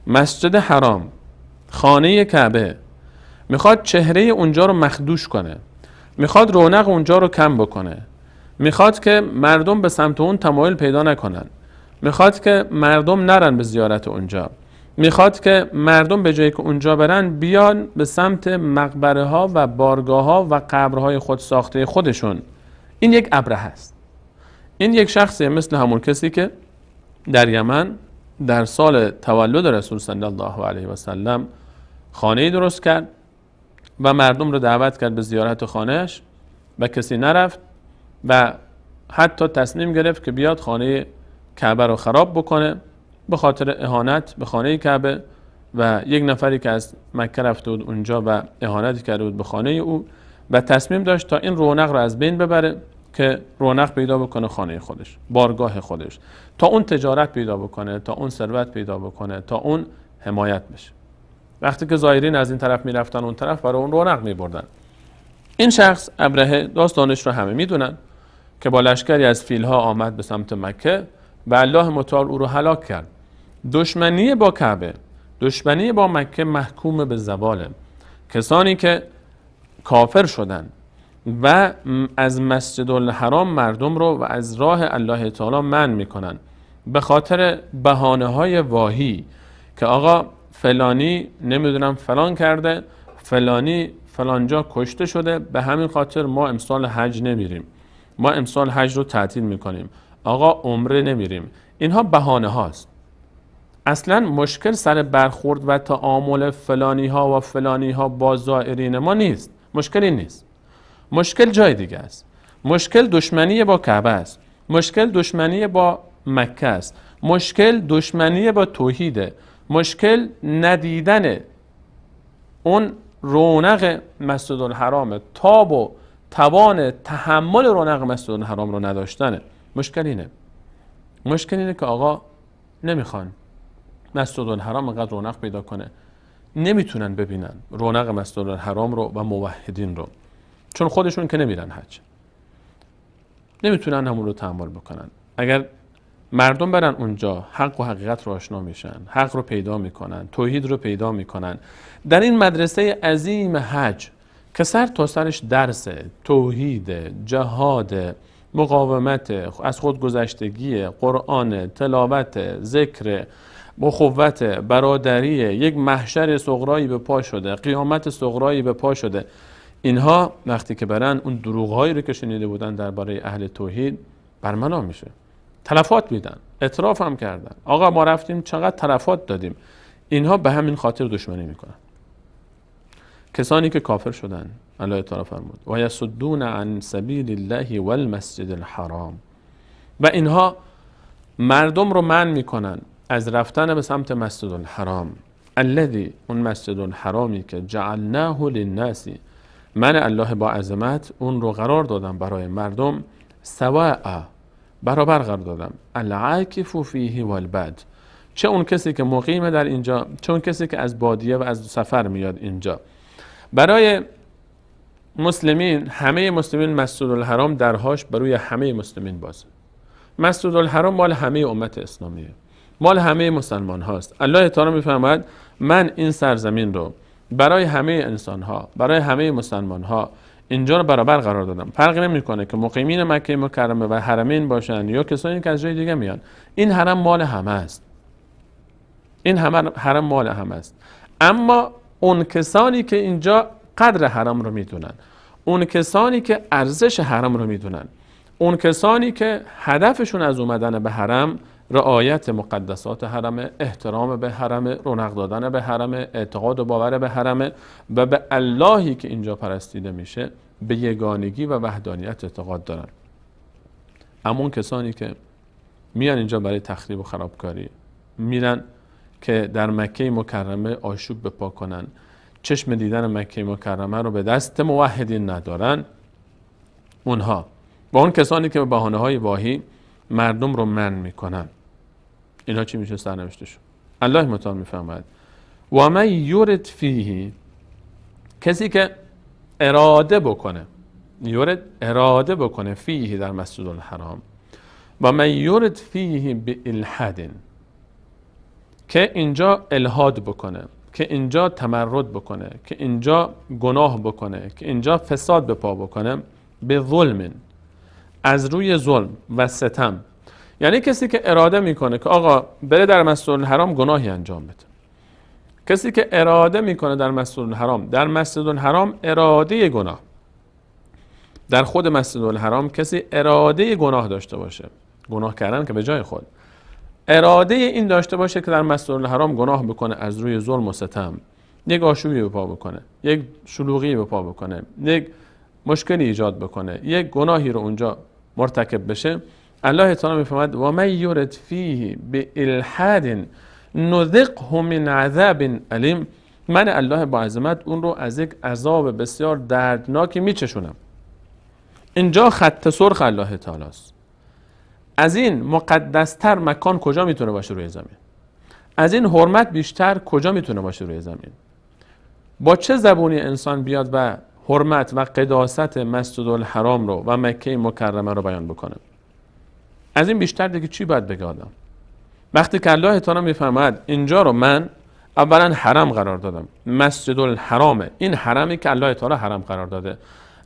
مسجد حرام، خانه کعبه، میخواد چهره اونجا رو مخدوش کنه، میخواد رونق اونجا رو کم بکنه، میخواد که مردم به سمت اون تمایل پیدا نکنن، میخواد که مردم نرن به زیارت اونجا، میخواد که مردم به جایی که اونجا برن بیان به سمت مقبره ها و بارگاه ها و قبرهای خود ساخته خودشون. این یک ابرهه است. این یک شخصیه مثل همون کسی که در یمن در سال تولد رسول صلی الله علیه و سلم خانه‌ای درست کرد و مردم رو دعوت کرد به زیارت خانهش و کسی نرفت و حتی تصمیم گرفت که بیاد خانه کعبه رو خراب بکنه به خاطر اهانت به خانه کعبه و یک نفری که از مکه رفته بود اونجا و اهانت کرده بود به خانه او و تصمیم داشت تا این رونق رو از بین ببره که رونق پیدا بکنه خانه خودش، بارگاه خودش، تا اون تجارت پیدا بکنه، تا اون ثروت پیدا بکنه، تا اون حمایت بشه. وقتی که زائرین از این طرف میرفتن اون طرف برای اون رونق میبردن. این شخص ابرهه داستانش رو همه میدونن که با لشکری از فیلها آمد به سمت مکه و الله متعال او رو هلاک کرد. دشمنی با کعبه، دشمنی با مکه محکوم به زواله. کسانی که کافر شدن و از مسجد الحرام مردم رو و از راه الله تعالی منع میکنن به خاطر بهانه‌های واهی که آقا فلانی نمیدونم فلان کرده، فلانی فلانجا کشته شده، به همین خاطر ما امسال حج نمیریم، ما امسال حج رو تعطیل میکنیم، آقا عمره نمیریم. اینها بهانه هاست. اصلا مشکل سر برخورد و تعامل فلانی ها و فلانی ها با زائرین ما نیست. مشکلی نیست. مشکل جای دیگه است. مشکل دشمنی با کعبه است. مشکل دشمنی با مکه است. مشکل دشمنی با توحیده. مشکل ندیدن اون رونق مسجد الحرام، تاب و توان تحمل رونق مسجد الحرام رو نداشتنه. مشکل اینه که آقا نمیخوان مسجد الحرام انقدر رونق پیدا کنه، نمیتونن ببینن رونق مسجد الحرام رو و موحدین رو، چون خودشون که نمیرن حج، نمیتونن همون رو تحمل بکنن. اگر مردم برن اونجا حق و حقیقت رو آشنا میشن، حق رو پیدا میکنن، توحید رو پیدا میکنن، در این مدرسه عظیم حج که سر تا سرش درس توحید، جهاد، مقاومت، از خودگذشتگی، قرآن، تلاوت، ذکر، اخوت، برادری، یک محشر صغرایی به پا شده، قیامت صغرایی به پا شده. اینها وقتی که برن اون دروغ‌هایی رو که شنیده بودن درباره اهل توحید برملا میشه. تلفات میدن، اعتراف هم کردن، آقا ما رفتیم چقدر تلفات دادیم. اینها به همین خاطر دشمنی میکنن. کسانی که کافر شدن، الله تعالی فرمود و یصدون عن سبیل الله والمسجد الحرام، و اینها مردم رو منع میکنن از رفتن به سمت مسجد الحرام، الذی، اون مسجد الحرامی که جعلناه للناس، من الله با عظمت اون رو قرار دادم برای مردم، سواء، برابر قرار دادم، العاکف فیه والباد، چه اون کسی که مقیمه در اینجا، چه اون کسی که از بادیه و از سفر میاد اینجا. برای مسلمین، همه مسلمین، مسجد الحرام درهاش بروی همه مسلمین بازه. مسجد الحرام مال همه امت اسلامیه، مال همه مسلمان هاست. الله تعالی میفرماید من این سرزمین رو برای همه انسان ها، برای همه مسلمان ها اینجا رو برابر قرار دادم. فرقی نمیکنه که مقیمین مکه مکرمه و حرمین باشن یا کسانی که از جای دیگه میان. این حرم مال همه است. این حرم مال همه است. اما اون کسانی که اینجا قدر حرم رو میدونن، اون کسانی که ارزش حرم رو میدونن، اون کسانی که هدفشون از اومدن به حرم رعایت مقدسات حرم، احترام به حرم، رونق دادن به حرم، اعتقاد و باور به حرم و به اللهی که اینجا پرستیده میشه، به یگانگی و وحدانیت اعتقاد دارن. اما اون کسانی که میان اینجا برای تخریب و خرابکاری، میرن که در مکه مکرمه آشوب بپا کنن، چشم دیدن مکه مکرمه رو به دست موحدین ندارن، اونها با اون کسانی که به بهانه‌های واهی مردم رو منع میکنن، اینا چی میشه سرنوشتشون؟ الله متعال میفرماید و من یورد فیه، کسی که اراده بکنه، یورد اراده بکنه، فیه در مسجد الحرام، و من یورد فیه به الحد، که اینجا الحاد بکنه، که اینجا تمرد بکنه، که اینجا گناه بکنه، که اینجا فساد به پا بکنه، به ظلم، از روی ظلم و ستم. یعنی کسی که اراده میکنه که آقا بره در مسجد الحرام گناهی انجام بده، کسی که اراده میکنه در مسجد الحرام، در مسجد الحرام اراده گناه، در خود مسجد الحرام کسی اراده گناه داشته باشه، گناه کردن که به جای خود، اراده این داشته باشه که در مسجد الحرام گناه بکنه، از روی ظلم و ستم، یک آشوبی به پا بکنه، یک شلوغی به پا بکنه، یک مشکلی ایجاد بکنه، یک گناهی رو اونجا مرتکب بشه، الله تعالی میفرماید و من یورد فیه بالحاد نذقه من عذاب الیم، من الله با عظمت اون رو از یک عذاب بسیار دردناکی میچشونم. اینجا خط سرخ الله تعالی است. از این مقدستر مکان کجا میتونه باشه روی زمین؟ از این حرمت بیشتر کجا میتونه باشه روی زمین؟ با چه زبونی انسان بیاد و حرمت و قداست مسجد الحرام رو و مکه مکرمه رو بیان بکنه؟ از این بیشتر دیگه چی باید بگه آدم؟ وقتی که الله تعالی میفرماید اینجا رو من اولا حرم قرار دادم، مسجد الحرامه، این حرمی که الله تعالی حرم قرار داده،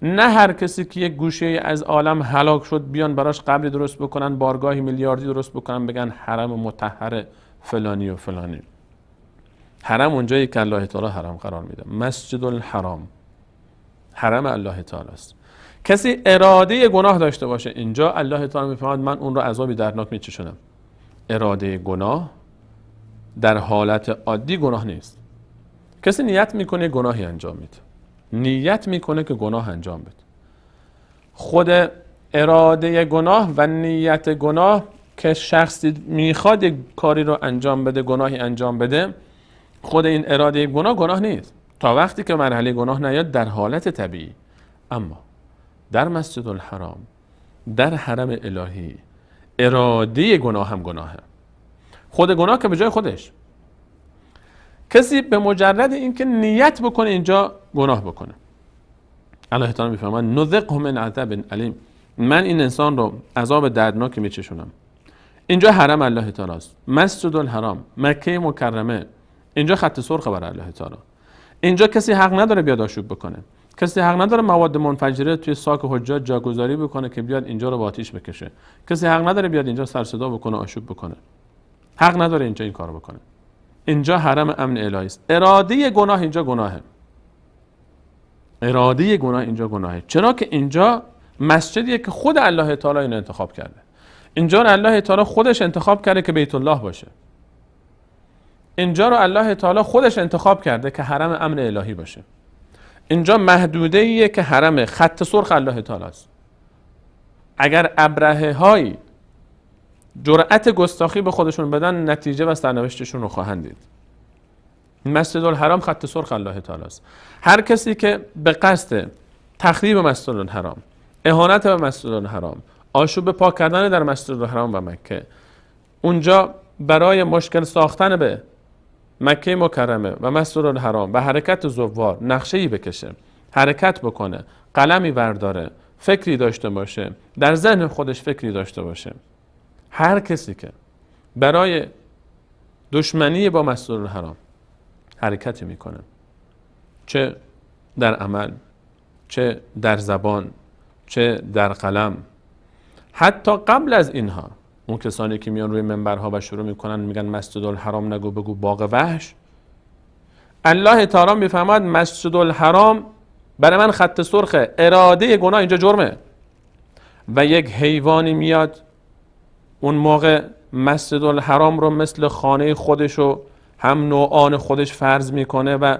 نه هر کسی که یک گوشه از عالم هلاک شد بیان براش قبری درست بکنن، بارگاهی میلیاردی درست بکنن، بگن حرم مطهر فلانی و فلانی. حرم اونجایی که الله تعالی حرم قرار میده، مسجد الحرام حرم الله تعالی است. کسی اراده گناه داشته باشه اینجا، الله تعالی میفرماید من اون رو عذابی دردناک میچشونم. اراده گناه در حالت عادی گناه نیست. کسی نیت میکنه گناهی انجام میده، نیت میکنه که گناه انجام بده. خود اراده گناه و نیت گناه که شخصی میخواد یک کاری رو انجام بده، گناهی انجام بده، خود این اراده گناه نیست تا وقتی که مرحله گناه نیاد در حالت طبیعی. اما در مسجد الحرام، در حرم الهی، اراده گناه هم گناهه. خود گناه که به جای خودش، کسی به مجرد اینکه نیت بکنه اینجا گناه بکنه، الله تعالی میفرماید نذقه من عذاب الیم، من این انسان رو عذاب دردناکی میچشونم. اینجا حرم الله تعالی است، مسجد الحرام، مکه مکرمه، اینجا خط سرخ برای الله تعالی. اینجا کسی حق نداره بیاد آشوب بکنه، کسی حق نداره مواد منفجره توی ساک حجاج جاگذاری بکنه که بیاد اینجا رو با آتیش بکشه. کسی حق نداره بیاد اینجا سر صدا بکنه، آشوب بکنه. حق نداره اینجا این کارو بکنه. اینجا حرم امن الهی است. اراده گناه اینجا گناهه. اراده گناه اینجا گناهه. چرا که اینجا مسجدیه که خود الله تعالی اینو انتخاب کرده. اینجا رو الله تعالی خودش انتخاب کرده که بیت الله باشه. اینجا رو الله تعالی خودش انتخاب کرده که حرم امن الهی باشه. اینجا محدوده‌ایه که حرم خط سرخ الله تعالی است. اگر ابرهه های جرأت گستاخی به خودشون بدن، نتیجه و سرنوشتشون رو خواهند دید. مسجد الحرام خط سرخ الله تعالی است. هر کسی که به قصد تخریب مسجد الحرام، اهانت به مسجد الحرام، آشوب پاک کردن در مسجد الحرام و مکه، اونجا برای مشکل ساختن به مکه مکرمه و مسجد الحرام و حرکت زوار نقشه‌ای بکشه، حرکت بکنه، قلمی برداره، فکری داشته باشه، در ذهن خودش فکری داشته باشه، هر کسی که برای دشمنی با مسجد الحرام حرکتی میکنه، چه در عمل، چه در زبان، چه در قلم، حتی قبل از اینها اون کسانی که میان روی منبرها و شروع میکنن میگن مسجد الحرام نگو بگو باغ وحش، الله تعالی میفهمد مسجد الحرام برای من خط سرخ، اراده گناه اینجا جرمه. و یک حیوانی میاد اون موقع مسجد الحرام رو مثل خانه خودشو هم نوعان خودش فرض میکنه و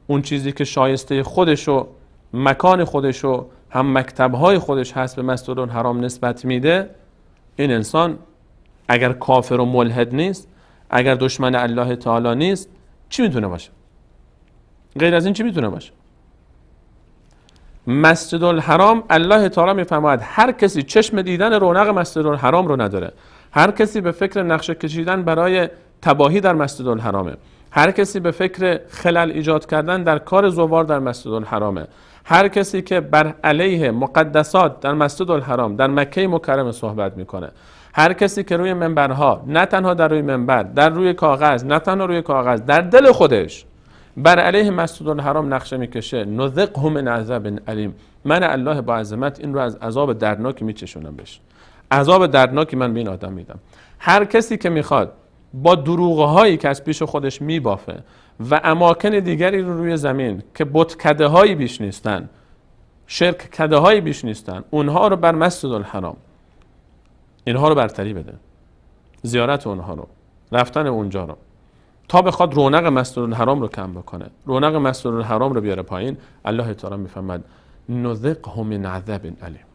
اون چیزی که شایسته خودشو، مکان خودشو، هم مکتبهای خودش هست به مسجد الحرام نسبت میده. این انسان اگر کافر و ملحد نیست، اگر دشمن الله تعالی نیست، چی میتونه باشه؟ غیر از این چی میتونه باشه؟ مسجد الحرام الله تعالی میفرماید هر کسی چشم دیدن رونق مسجد الحرام رو نداره، هر کسی به فکر نقشه کشیدن برای تباهی در مسجد الحرامه، هر کسی به فکر خلل ایجاد کردن در کار زوار در مسجد الحرامه، هر کسی که بر علیه مقدسات در مسجد الحرام در مکه مکرمه صحبت میکنه، هر کسی که روی منبرها، نه تنها در روی منبر، در روی کاغذ، نه تنها روی کاغذ، در دل خودش بر علیه مسجد الحرام نقشه میکشه، نذقه من عذاب علیم، من الله با عظمت این رو از عذاب دردناکی میچشونم بهش، عذاب دردناکی من به این آدم میدم. هر کسی که میخواد با دروغهایی که از پیش خودش میبافه و اماکن دیگری رو روی زمین که بت کده هایی بیش نیستن، شرک کده هایی بیش نیستن، اونها رو بر مسجد الحرام، اینها رو برتری بده، زیارت اونها رو، رفتن اونجا رو، تا بخواد رونق مسجد الحرام رو کم بکنه، رونق مسجد الحرام رو بیاره پایین، الله تعالی میفهمد نذقه من عذاب علیم.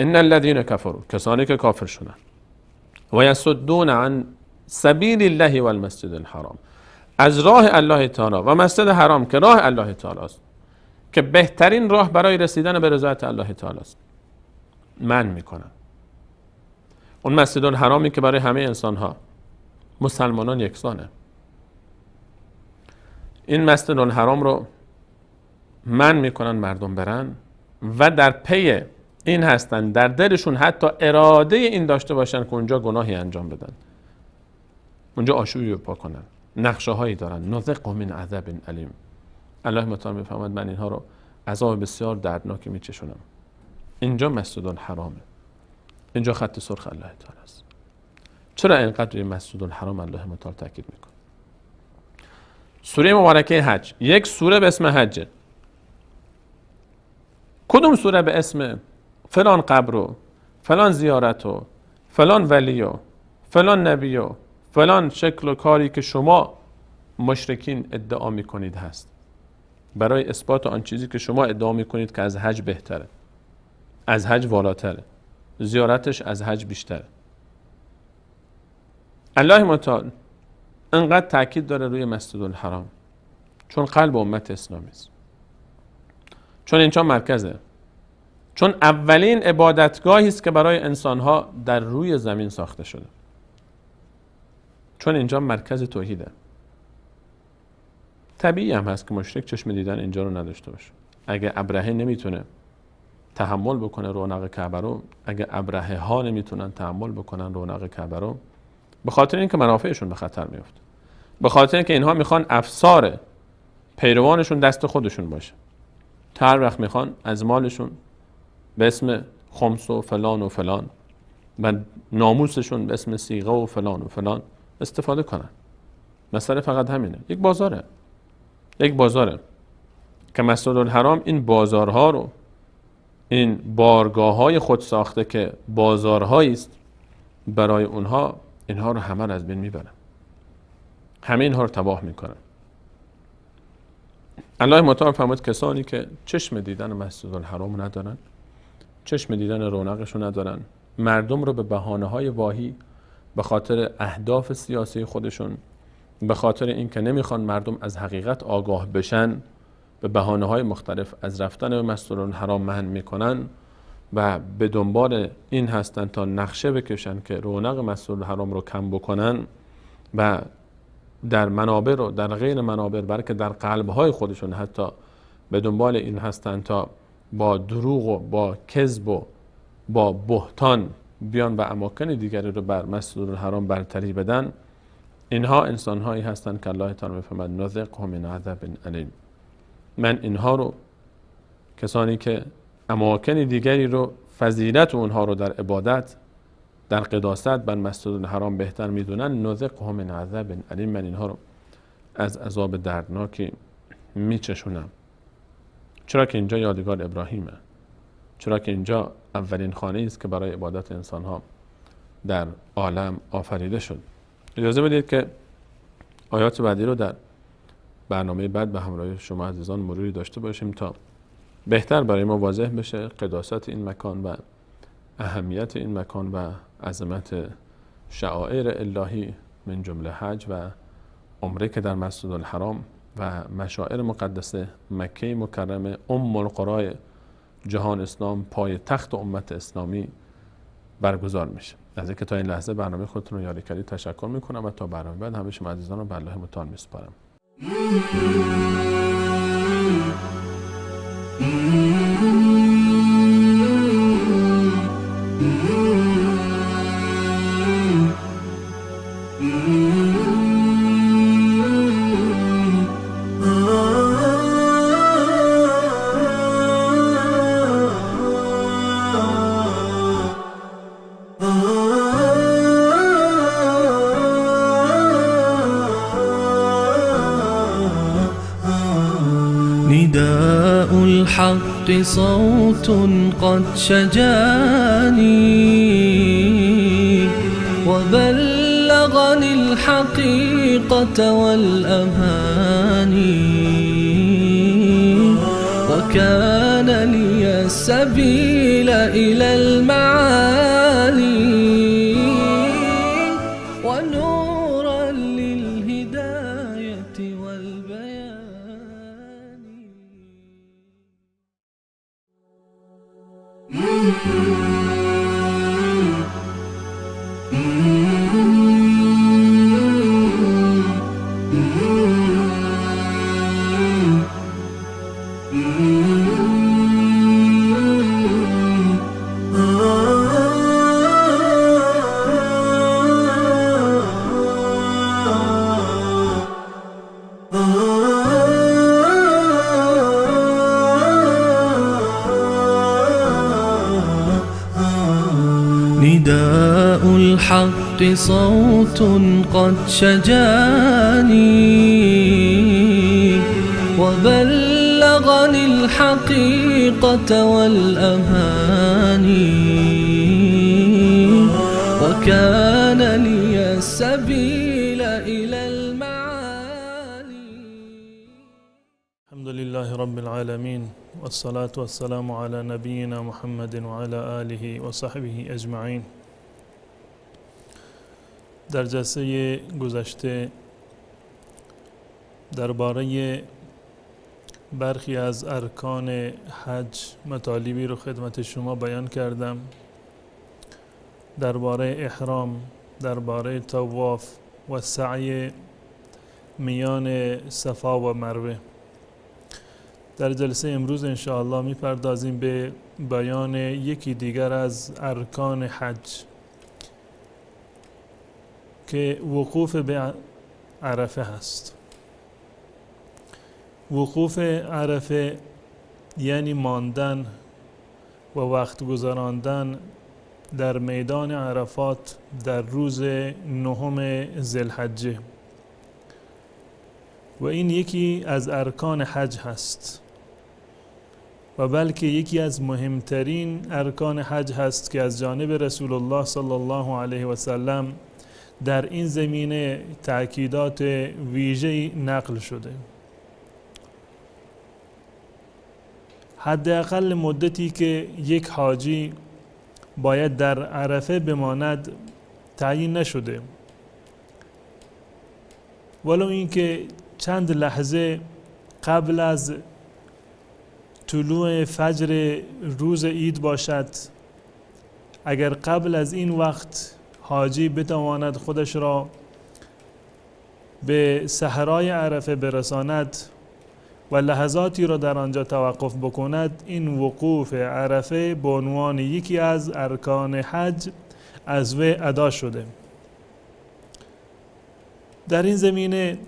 ان الذين كفروا، کسانی که کافر شدن، و یصدون عن سبیل الله و المسجد الحرام، از راه الله تعالی و مسجد حرام که راه الله تعالی است، که بهترین راه برای رسیدن به رضایت الله تعالی است، من میکنم. اون مسجد الحرامی که برای همه انسان ها، مسلمانان یکسانه، این مسجد الحرام رو من میکنن مردم برن و در پی این هستن، در دلشون حتی اراده این داشته باشن که اونجا گناهی انجام بدن، اونجا آشوبی بپا کنن، نقشه هایی دارن. نذقه من عذاب علیم، الله متعال میفهمد من اینها رو عذاب بسیار دردناکی میچشونم. اینجا مسجد الحرامه، اینجا خط سرخ الله تعالی است. چرا اینقدر روی مسجد الحرام الله متعال تاکید میکنه؟ سوره مبارکه حج، یک سوره به اسم حجه. کدوم سوره به اسم فلان قبر و فلان زیارت و فلان ولی و فلان نبی و فلان شکل و کاری که شما مشرکین ادعا میکنید هست، برای اثبات آن چیزی که شما ادعا میکنید که از حج بهتره، از حج والاتره، زیارتش از حج بیشتره. الله متعال انقدر تاکید داره روی مسجد الحرام چون قلب امت اسلامی است، چون اینجا مرکزه، چون اولین عبادتگاهی است که برای انسانها در روی زمین ساخته شده، چون اینجا مرکز توحیده. طبیعی هم هست که مشرک چشم دیدن اینجا رو نداشته باشه. اگه ابرهه نمیتونه تحمل بکنه رونق کعبه رو، اگه ابرهه ها نمیتونن تحمل بکنن رونق کعبه رو، به خاطر اینکه منافعشون به خطر میفته، به خاطر اینکه اینها میخوان افسار پیروانشون دست خودشون باشه، هر وقت میخوان از مالشون به اسم خمس و فلان و فلان و ناموسشون به اسم صیغه و فلان و فلان استفاده کنن. مسئله فقط همینه. یک بازاره که مسجد الحرام این بازارها رو، این بارگاه های خود ساخته که بازارهایی است، برای اونها اینها رو همه از بین میبرن، همه اینها رو تباه میکنن. الله متعال فرمود کسانی که چشم دیدن مسجد الحرام ندارن، چشم دیدن رونقش رو ندارن، مردم رو به بهانه های واهی، به خاطر اهداف سیاسی خودشون، به خاطر اینکه نمیخوان مردم از حقیقت آگاه بشن، به بهانه های مختلف از رفتن به مسجد الحرام منع میکنن و به دنبال این هستن تا نقشه بکشن که رونق مسجد الحرام رو کم بکنن و در منابر و در غیر منابر، بلکه در قلب‌های خودشون حتی به دنبال این هستن تا با دروغ و با کذب و با بهتان بیان و اماکن دیگری رو بر مسجد الحرام برتری بدن. اینها انسان‌هایی هستند که الله تعالی می‌فرماید نذقهم من عذاب الیم. من اینها رو، کسانی که اماکن دیگری رو، فضیلت اونها رو در عبادت، در قداست بر مسجد الحرام بهتر میدونن، نذقهم من عذاب الیم، من اینها رو از عذاب دردناکی میچشونم. چرا که اینجا یادگار ابراهیمه، چرا که اینجا اولین خانه است که برای عبادت انسانها در عالم آفریده شد. اجازه بدید که آیات بعدی رو در برنامه بعد به همراه شما عزیزان مروری داشته باشیم تا بهتر برای ما واضح بشه قداست این مکان و اهمیت این مکان و عظمت شعائر الهی، من جمله حج و عمره که در مسجد الحرام و مشاعر مقدسه مکه مکرمه، ام القرای جهان اسلام، پای تخت امت اسلامی برگزار میشه. از اینکه تا این لحظه برنامه خودتون رو یاری کردید تشکر میکنم و تا برنامه بعد همه شما عزیزان رو به الله متعال میسپارم. نداء الحق صوت قد شجاني وبلغني الحقيقة والأماني وكان لي السبيل إلى المعالي ونورا للهداية والبيان. نداء الحق صوت قد شجاني وبلغني الحقيقة والأماني وكان لي السبيل إلى المعالي. الحمد لله رب العالمين والصلاة والسلام على نبينا محمد وعلى آله وصحبه أجمعين. در جلسه گذشته درباره برخی از ارکان حج مطالبی رو خدمت شما بیان کردم، درباره احرام، درباره طواف و سعی میان صفا و مروه. در جلسه امروز انشاءالله میپردازیم به بیان یکی دیگر از ارکان حج که وقوف به عرفه هست. وقوف عرفه یعنی ماندن و وقت گذراندن در میدان عرفات در روز 9 ذوالحجه و این یکی از ارکان حج هست و بلکه یکی از مهمترین ارکان حج هست که از جانب رسول الله صلی الله علیه و سلم در این زمینه تأکیدات ویژه‌ای نقل شده. حداقل مدتی که یک حاجی باید در عرفه بماند تعیین نشده، ولو اینکه چند لحظه قبل از طلوع فجر روز عید باشد، اگر قبل از این وقت حاجی بتواند خودش را به صحرای عرفه برساند و لحظاتی را در آنجا توقف بکند، این وقوف عرفه به عنوان یکی از ارکان حج از وی ادا شده. در این زمینه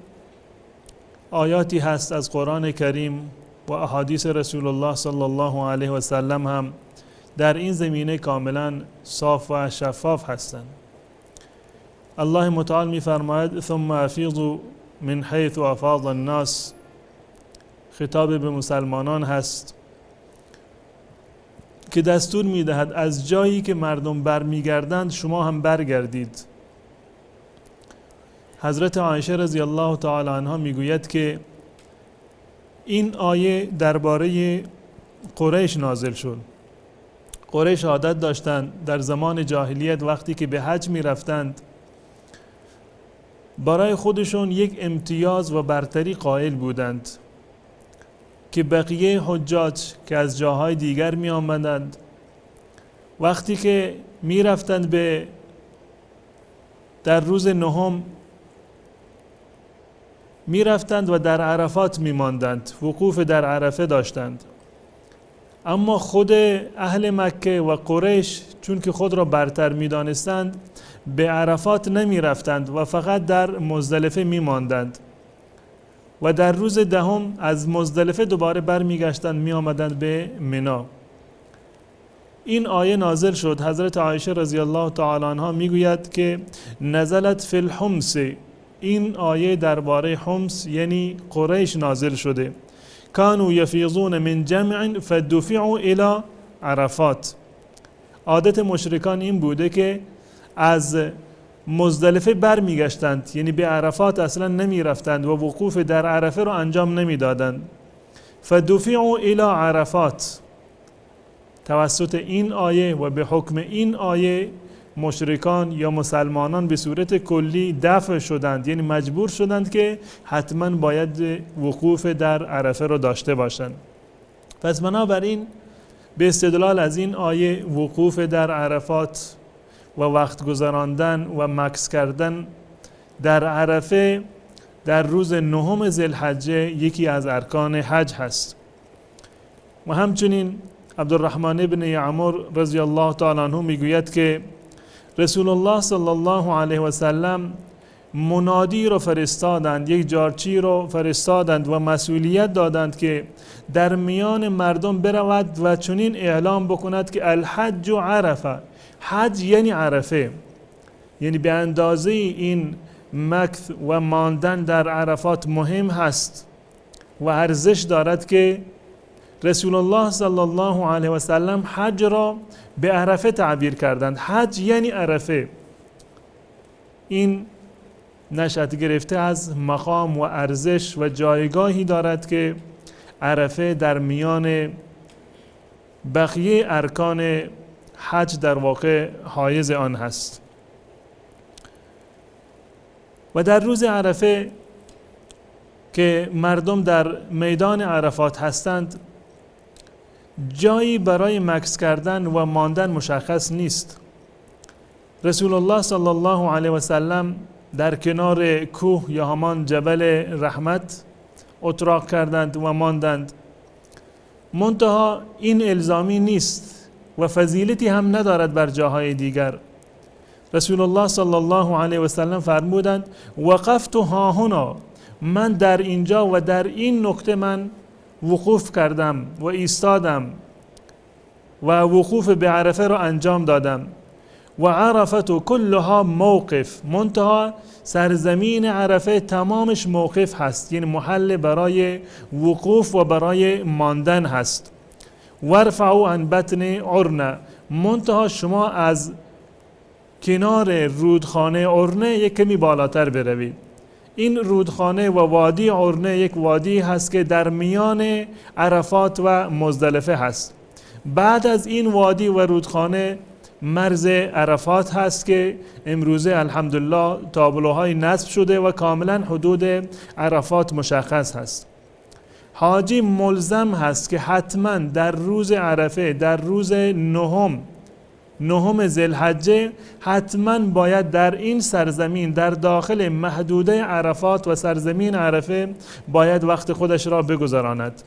آیاتی هست از قرآن کریم و احادیث رسول الله صلی الله علیه و سلم هم در این زمینه کاملا صاف و شفاف هستند. الله متعال می فرماید ثم افیضوا من حیث افاض الناس، خطاب به مسلمانان هست که دستور می دهد از جایی که مردم برمیگردند شما هم برگردید. حضرت عایشه رضی الله تعالی عنها میگوید که این آیه درباره قریش نازل شد. قریش عادت داشتند در زمان جاهلیت وقتی که به حج می رفتند برای خودشون یک امتیاز و برتری قائل بودند که بقیه حجاج که از جاهای دیگر می آمدند وقتی که می رفتند در روز 9 می رفتند و در عرفات می ماندند، وقوف در عرفه داشتند. اما خود اهل مکه و قریش چون که خود را برتر می دانستند به عرفات نمی رفتند و فقط در مزدلفه می ماندند و در روز 10 از مزدلفه دوباره برمی گشتند می آمدند به منی. این آیه نازل شد. حضرت عایشه رضی الله تعالی عنها می گوید که نزلت فی الحمص، این آیه درباره حمص یعنی قریش نازل شده. کانوا یفیضون من جمع فدفعوا الی عرفات. عادت مشرکان این بوده که از مزدلفه برمیگشتند، یعنی به عرفات اصلا نمی رفتند و وقوف در عرفه رو انجام نمی دادند. فدفعوا الی عرفات، توسط این آیه و به حکم این آیه مشرکان یا مسلمانان به صورت کلی دفع شدند، یعنی مجبور شدند که حتما باید وقوف در عرفه را داشته باشند. پس بنابراین به استدلال از این آیه وقوف در عرفات و وقت گذراندن و مکث کردن در عرفه در روز 9 ذوالحجه یکی از ارکان حج هست. و همچنین عبدالرحمن ابن یعمر رضی الله تعالی عنه میگوید که رسول الله صلی الله علیه و سلم منادی رو فرستادند، یک جارچی رو فرستادند و مسئولیت دادند که در میان مردم برود و چنین اعلام بکند که الحج عرفه، حج یعنی عرفه، یعنی به اندازه این مکث و ماندن در عرفات مهم هست و ارزش دارد که رسول الله صلی الله علیه و سلم حج را به عرفه تعبیر کردند. حج یعنی عرفه. این نشأت گرفته از مقام و ارزش و جایگاهی دارد که عرفه در میان بقیه ارکان حج در واقع حایز آن هست. و در روز عرفه که مردم در میدان عرفات هستند جایی برای مکث کردن و ماندن مشخص نیست. رسول الله صلی الله علیه و سلم در کنار کوه یا همان جبل رحمت اتراق کردند و ماندند. منتها این الزامی نیست و فضیلتی هم ندارد بر جاهای دیگر. رسول الله صلی الله علیه و سلم فرمودند وقفت ها هنا، من در اینجا و در این نقطه من وقوف کردم و ایستادم و وقوف به عرفه را انجام دادم و عرفت و کلها موقف، منتها سرزمین عرفه تمامش موقف هست، یعنی محل برای وقوف و برای ماندن هست. ورفعوا عن بطن عرنه، منتها شما از کنار رودخانه عرنه یک کمی بالاتر بروید. این رودخانه و وادی عرنه یک وادی هست که در میان عرفات و مزدلفه هست. بعد از این وادی و رودخانه مرز عرفات هست که امروزه الحمدلله تابلوهای نصب شده و کاملا حدود عرفات مشخص هست. حاجی ملزم هست که حتما در روز عرفه، در روز نهم ذوالحجه حتما باید در این سرزمین، در داخل محدوده عرفات و سرزمین عرفه باید وقت خودش را بگذراند.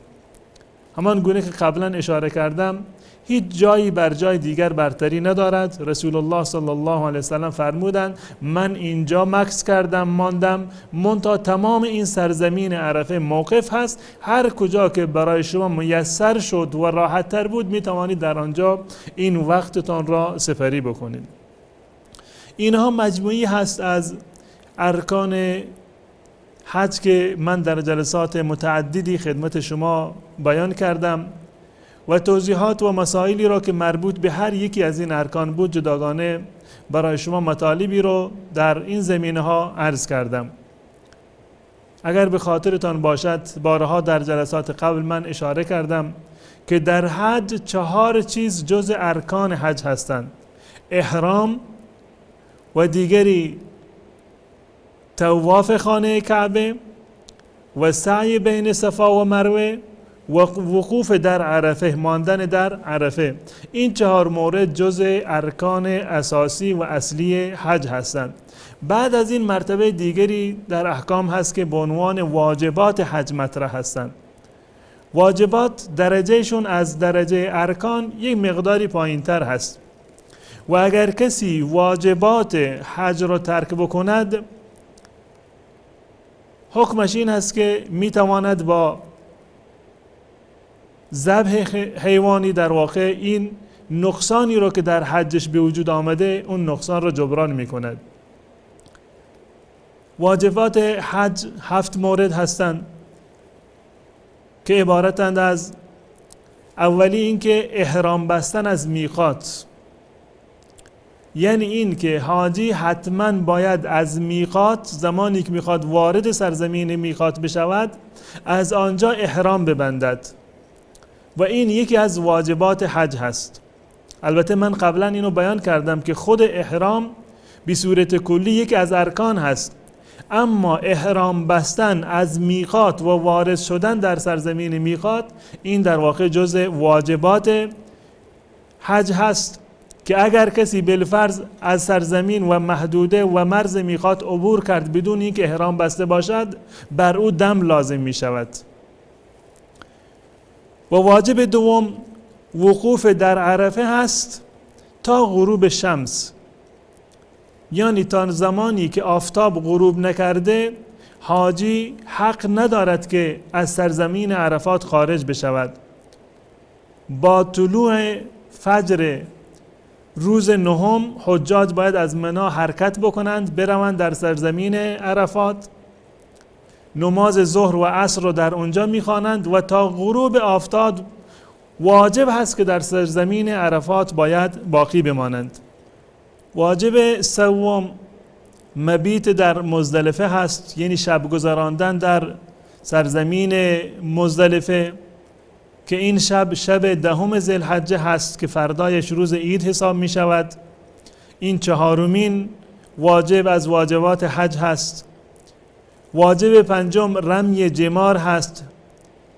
همان گونه که قبلا اشاره کردم، هیچ جایی بر جای دیگر برتری ندارد. رسول الله صلی الله علیه وسلم فرمودند من اینجا مکث کردم، ماندم، منتها تمام این سرزمین عرفه موقف هست، هر کجا که برای شما میسر شد و راحت تر بود می توانید در آنجا این وقتتان را سپری بکنید. اینها مجموعی هست از ارکان حج که من در جلسات متعددی خدمت شما بیان کردم و توضیحات و مسائلی را که مربوط به هر یکی از این ارکان بود جداگانه برای شما مطالبی رو در این زمینه ها عرض کردم. اگر به خاطرتان باشد بارها در جلسات قبل من اشاره کردم که در حج 4 چیز جز ارکان حج هستند: احرام و دیگری طواف خانه کعبه و سعی بین صفا و مروه و وقوف در عرفه، ماندن در عرفه. این 4 مورد جزء ارکان اساسی و اصلی حج هستند. بعد از این مرتبه دیگری در احکام هست که به عنوان واجبات حج مطرح هستند. واجبات درجهشون از درجه ارکان یک مقداری پایین تر هست و اگر کسی واجبات حج را ترک بکند حکمش این هست که میتواند با ذبح حیوانی در واقع این نقصانی رو که در حجش به وجود آمده اون نقصان رو جبران میکند. واجبات حج 7 مورد هستند که عبارتند از: اولی این که احرام بستن از میقات، یعنی این که حاجی حتما باید از میقات، زمانی که میخواد وارد سرزمین میقات بشود، از آنجا احرام ببندد و این یکی از واجبات حج هست. البته من قبلا اینو بیان کردم که خود احرام به صورت کلی یکی از ارکان هست، اما احرام بستن از میقات و وارد شدن در سرزمین میقات این در واقع جزء واجبات حج هست که اگر کسی بالفرض از سرزمین و محدوده و مرز میقات عبور کرد بدون اینکه احرام بسته باشد بر او دم لازم می شود. و واجب دوم وقوف در عرفه هست تا غروب شمس، یعنی تا زمانی که آفتاب غروب نکرده حاجی حق ندارد که از سرزمین عرفات خارج بشود. با طلوع فجر روز 9 حجاج باید از منی حرکت بکنند، بروند در سرزمین عرفات، نماز ظهر و عصر رو در اونجا میخوانند و تا غروب آفتاب واجب هست که در سرزمین عرفات باید باقی بمانند. واجب سوم مبیت در مزدلفه هست، یعنی شب گذراندن در سرزمین مزدلفه که این شب 10 ذوالحجه هست که فردایش روز عید حساب می شود. این 4مین واجب از واجبات حج هست. واجب 5 رمی جمار هست،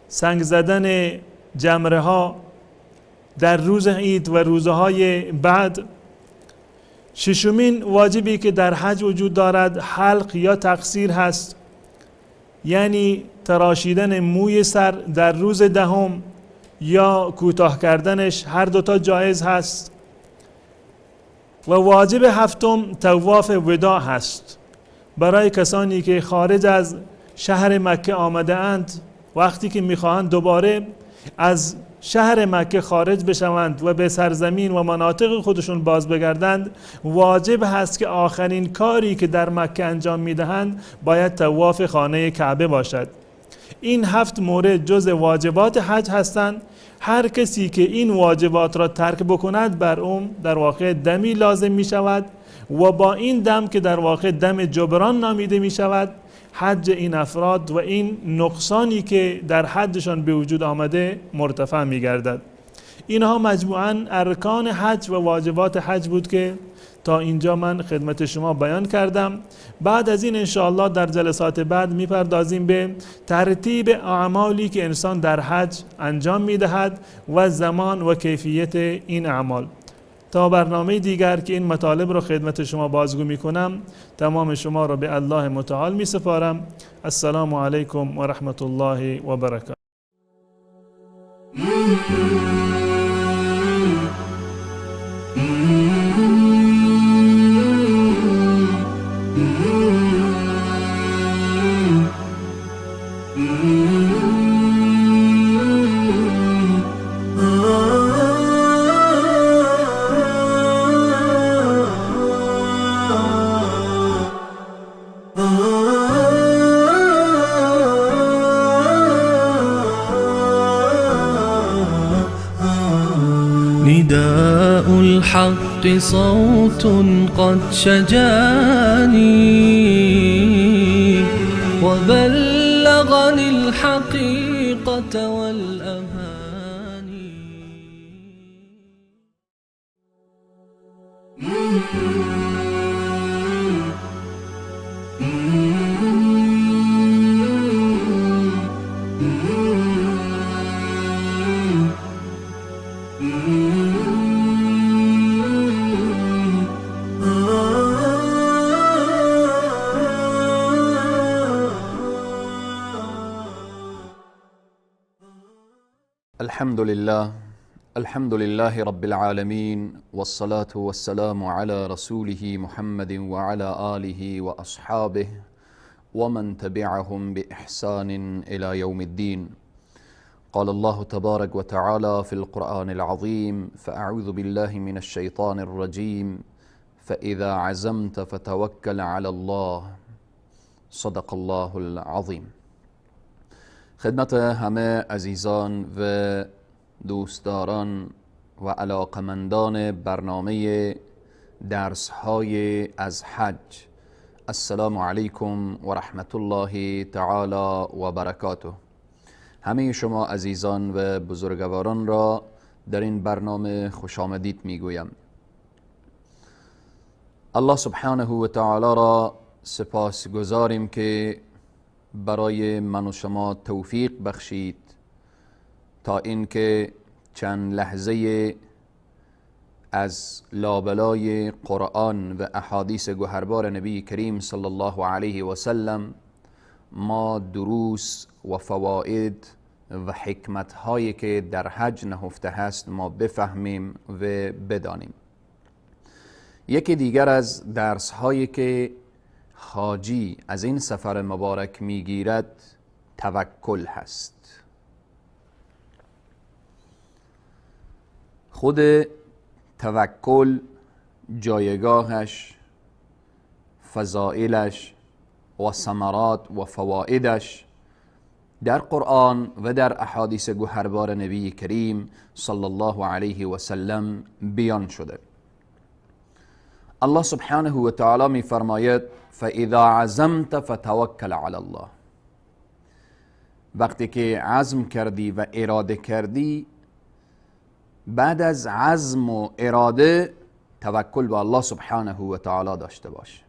سنگ زدن جمره ها در روز عید و روزهای بعد. 6مین واجبی که در حج وجود دارد حلق یا تقصیر هست، یعنی تراشیدن موی سر در روز 10 یا کوتاه کردنش، هر دوتا جایز هست. و واجب 7 طواف وداع هست برای کسانی که خارج از شهر مکه آمده اند وقتی که میخواهند دوباره از شهر مکه خارج بشوند و به سرزمین و مناطق خودشون باز بگردند، واجب هست که آخرین کاری که در مکه انجام میدهند باید طواف خانه کعبه باشد. این 7 مورد جز واجبات حج هستند. هر کسی که این واجبات را ترک بکند بر اون در واقع دمی لازم می شود و با این دم که در واقع دم جبران نامیده می شود، حج این افراد و این نقصانی که در حجشان به وجود آمده مرتفع می گردد. اینها مجموعاً ارکان حج و واجبات حج بود که تا اینجا من خدمت شما بیان کردم. بعد از این انشاءالله در جلسات بعد میپردازیم به ترتیب اعمالی که انسان در حج انجام میدهد و زمان و کیفیت این اعمال. تا برنامه دیگر که این مطالب رو خدمت شما بازگو میکنم، تمام شما رو به الله متعال میسپارم. السلام علیکم و رحمت الله و برکاته. نداء الحق صوت قد شجاني وبلغني الحقيقة والأماني. الحمد لله رب العالمين، والصلاة والسلام على رسوله محمد وعلى آله وأصحابه ومن تبعهم بإحسان إلى يوم الدين. قال الله تبارك وتعالى في القرآن العظيم: فأعوذ بالله من الشيطان الرجيم فإذا عزمت فتوكل على الله. صدق الله العظيم. خدمت همه عزیزان و دوستداران و علاقمندان برنامه درس‌های از حج، السلام علیکم و رحمت الله تعالی و برکاته. همه شما عزیزان و بزرگواران را در این برنامه خوش آمدید میگویم. الله سبحانه و تعالی را سپاس گذاریم که برای من و شما توفیق بخشید تا اینکه چند لحظه از لابلای قرآن و احادیث گوهربار نبی کریم صلی الله علیه و سلم ما دروس و فواید و حکمت هایی که در حج نهفته هست ما بفهمیم و بدانیم. یکی دیگر از درس هایی که حاجی از این سفر مبارک میگیرد توکل هست. خود توکل جایگاهش، فضائلش و ثمرات و فوائدش در قرآن و در احادیث گوهربار نبی کریم صلی الله علیه و سلم بیان شده. الله سبحانه و تعالی می فرماید: فاذا عزمت فتوکل علی الله. وقتی که عزم کردی و اراده کردی، بعد از عزم و اراده توکل به الله سبحانه و تعالی داشته باش.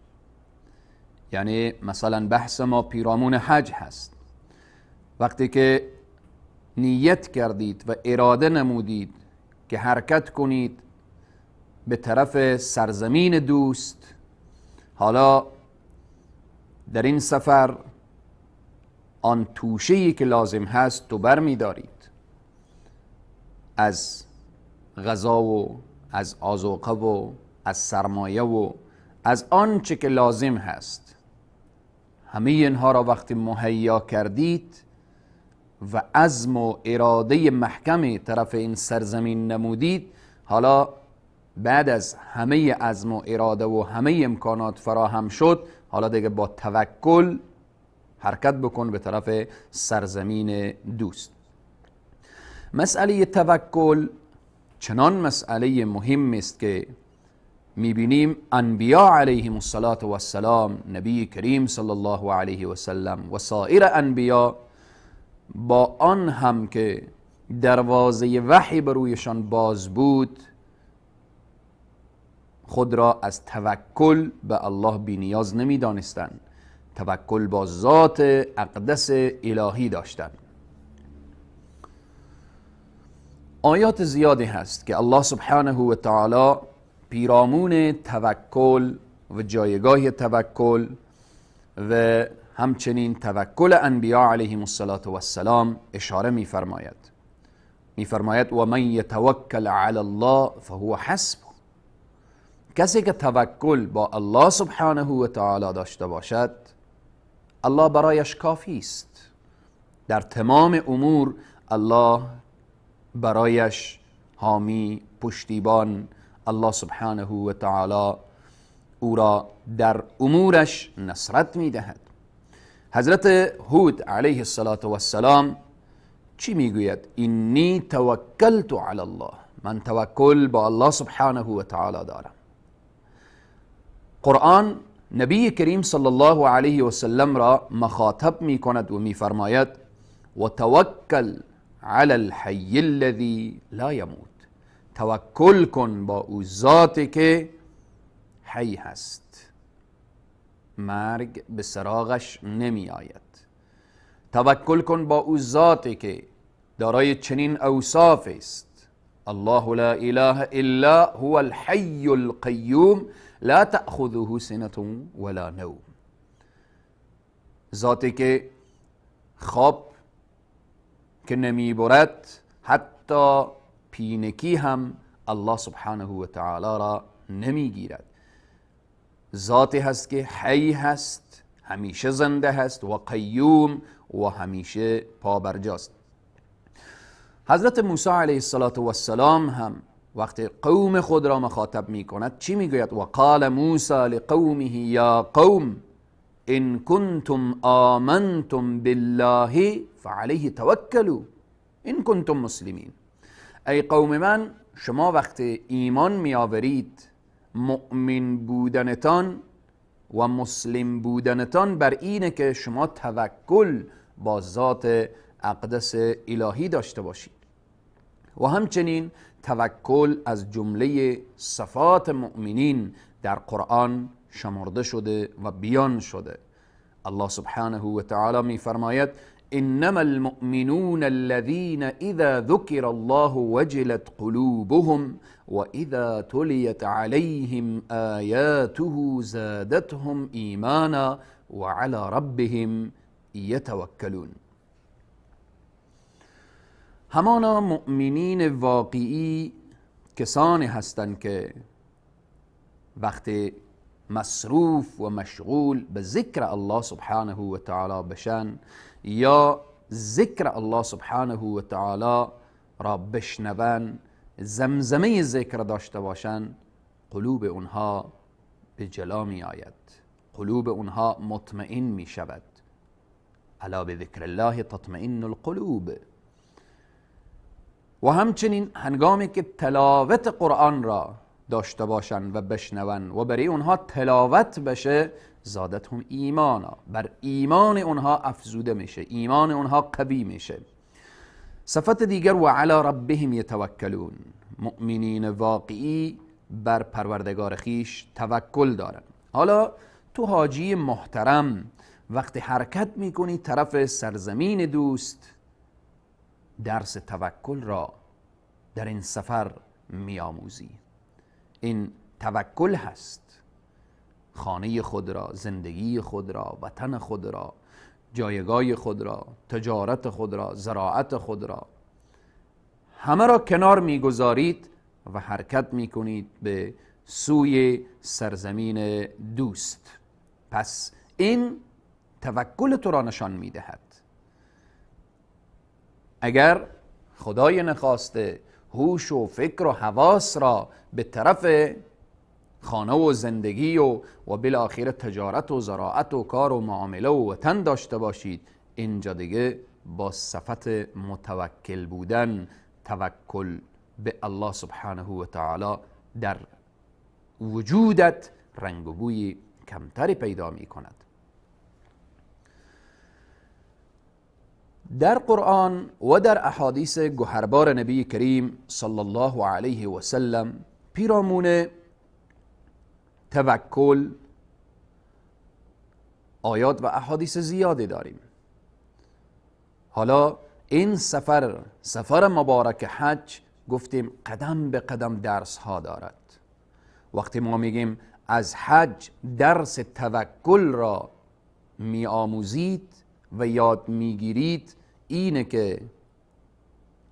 یعنی مثلا بحث ما پیرامون حج هست. وقتی که نیت کردید و اراده نمودید که حرکت کنید به طرف سرزمین دوست، حالا در این سفر آن توشه‌ای که لازم هست تو بر می دارید، از غذا و از آذوقه و از سرمایه و از آنچه که لازم هست، همه اینها را وقتی مهیا کردید و عزم و اراده محکم طرف این سرزمین نمودید، حالا بعد از همه عزم و اراده و همه امکانات فراهم شد، حالا دیگه با توکل حرکت بکن به طرف سرزمین دوست. مسئله توکل چنان مسئله مهم است که میبینیم انبیاء علیهم السلام، نبی کریم صلی الله علیه و سلم و سایر انبیاء، با آن هم که دروازه وحی بر رویشان باز بود، خود را از توکل به الله بی نیاز نمی دانستند. توکل با ذات اقدس الهی داشتند. آیات زیادی هست که الله سبحانه و تعالی پیرامون توکل و جایگاه توکل و همچنین توکل انبیاء علیهم السلام اشاره میفرماید و من یتوکل علی الله فهو حسبه. کسی که توکل با الله سبحانه و تعالی داشته باشد، الله برایش کافی است. در تمام امور الله برایش حامی، پشتیبان. الله سبحانه و تعالی او را در امورش نصرت میدهد. حضرت هود علیه السلام چی میگوید؟ اینی توکلت علی الله، من توکل با الله سبحانه و تعالی دارم. قرآن نبی کریم صلی الله علیه و سلم را مخاطب می کند و می فرماید و توکل علی الحی الذی لا یموت. توکل کن با او ذاتی که حی هست، مرگ به سراغش نمی آید. توکل کن با او ذاتی که دارای چنین اوصاف است: الله لا اله الا هو الحی القیوم لا تأخذه سنة ولا نوم. ذاتی که خواب که نمی برد، حتی پینکی هم الله سبحانه و تعالی را نمی گیرد. ذاتی هست که حی هست، همیشه زنده هست، و قیوم و همیشه پابرجاست. حضرت موسی علیه السلام هم وقتی قوم خود را مخاطب می کند چی می گوید؟ و قال موسی لقومه یا قوم ان کنتم آمنتم بالله فعلیه توکلوا ان کنتم مسلمین. ای قوم من، شما وقتی ایمان می آورید، مؤمن بودنتان و مسلم بودنتان بر اینه که شما توکل با ذات اقدس الهی داشته باشید. و همچنین توکل از جمله صفات مؤمنین در قرآن شمرده شده و بیان شده. الله سبحانه و تعالی می فرماید انما المؤمنون الذين اذا ذكر الله وجلت قلوبهم واذا تليت عليهم آياته زادتهم ایمانا وعلى ربهم يتوكلون. همانا مؤمنین واقعی کسانی هستند که وقتی مصروف و مشغول به ذکر الله سبحانه و تعالی بشن یا ذکر الله سبحانه و تعالی را بشنون، زمزمه ذکر داشته باشن، قلوب اونها به جلا می آید، قلوب اونها مطمئن می شود. الا بذکر الله تطمئن القلوب. و همچنین هنگامی که تلاوت قرآن را داشته باشن و بشنون و برای اونها تلاوت بشه، زادتهم ایمانا، بر ایمان اونها افزوده میشه، ایمان اونها قوی میشه. صفت دیگر و علی ربهم یتوکلون. مؤمنین واقعی بر پروردگار خیش توکل دارن. حالا تو حاجی محترم وقتی حرکت میکنی طرف سرزمین دوست، درس توکل را در این سفر میآموزی. این توکل هست. خانه خود را، زندگی خود را، وطن خود را، جایگاه خود را، تجارت خود را، زراعت خود را، همه را کنار میگذارید و حرکت میکنید به سوی سرزمین دوست. پس این توکل تو را نشان میدهد. اگر خدای نخواسته هوش و فکر و حواس را به طرف خانه و زندگی و بالاخره تجارت و زراعت و کار و معامله و وطن داشته باشید، اینجا دیگه با صفت متوکل بودن، توکل به الله سبحانه و تعالی در وجودت رنگ و بوی کمتری پیدا می کند. در قرآن و در احادیث گوهربار نبی کریم صلی الله علیه و سلم پیرامون توکل آیات و احادیث زیادی داریم. حالا این سفر مبارک حج گفتیم قدم به قدم درس ها دارد. وقتی ما میگیم از حج درس توکل را می آموزید و یاد میگیرید، اینه که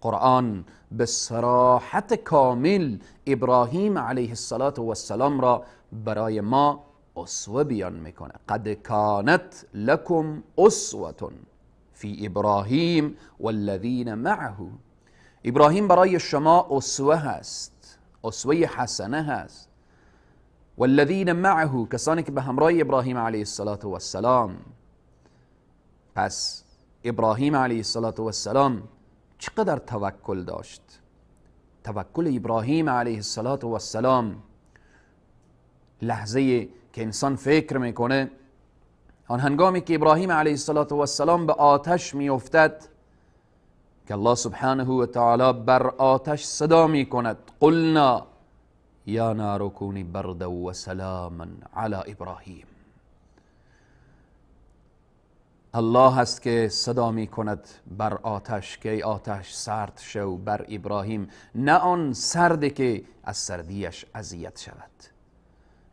قرآن به صراحت کامل ابراهیم علیه السلام را برای ما اسوه بیان میکنه. قد کانت لکم اسوة فی ابراهیم والذین معه. ابراهیم برای شما اسوه هست، اسوه حسنه هست. والذین معه، کسانی که به همراه ابراهیم علیه السلام. پس ابراهیم علیه السلام چقدر توکل داشت. توکل ابراهیم علیه السلام لحظه که انسان فکر میکنه، آن هنگامی که ابراهیم علیه السلام به آتش میافتد که الله سبحانه و تعالی بر آتش صدا میکند قلنا یا نار کونی بردا و سلاما علی ابراهیم. الله هست که صدا می کند بر آتش که ای آتش سرد شو بر ابراهیم، نه آن سردی که از سردیش اذیت شود.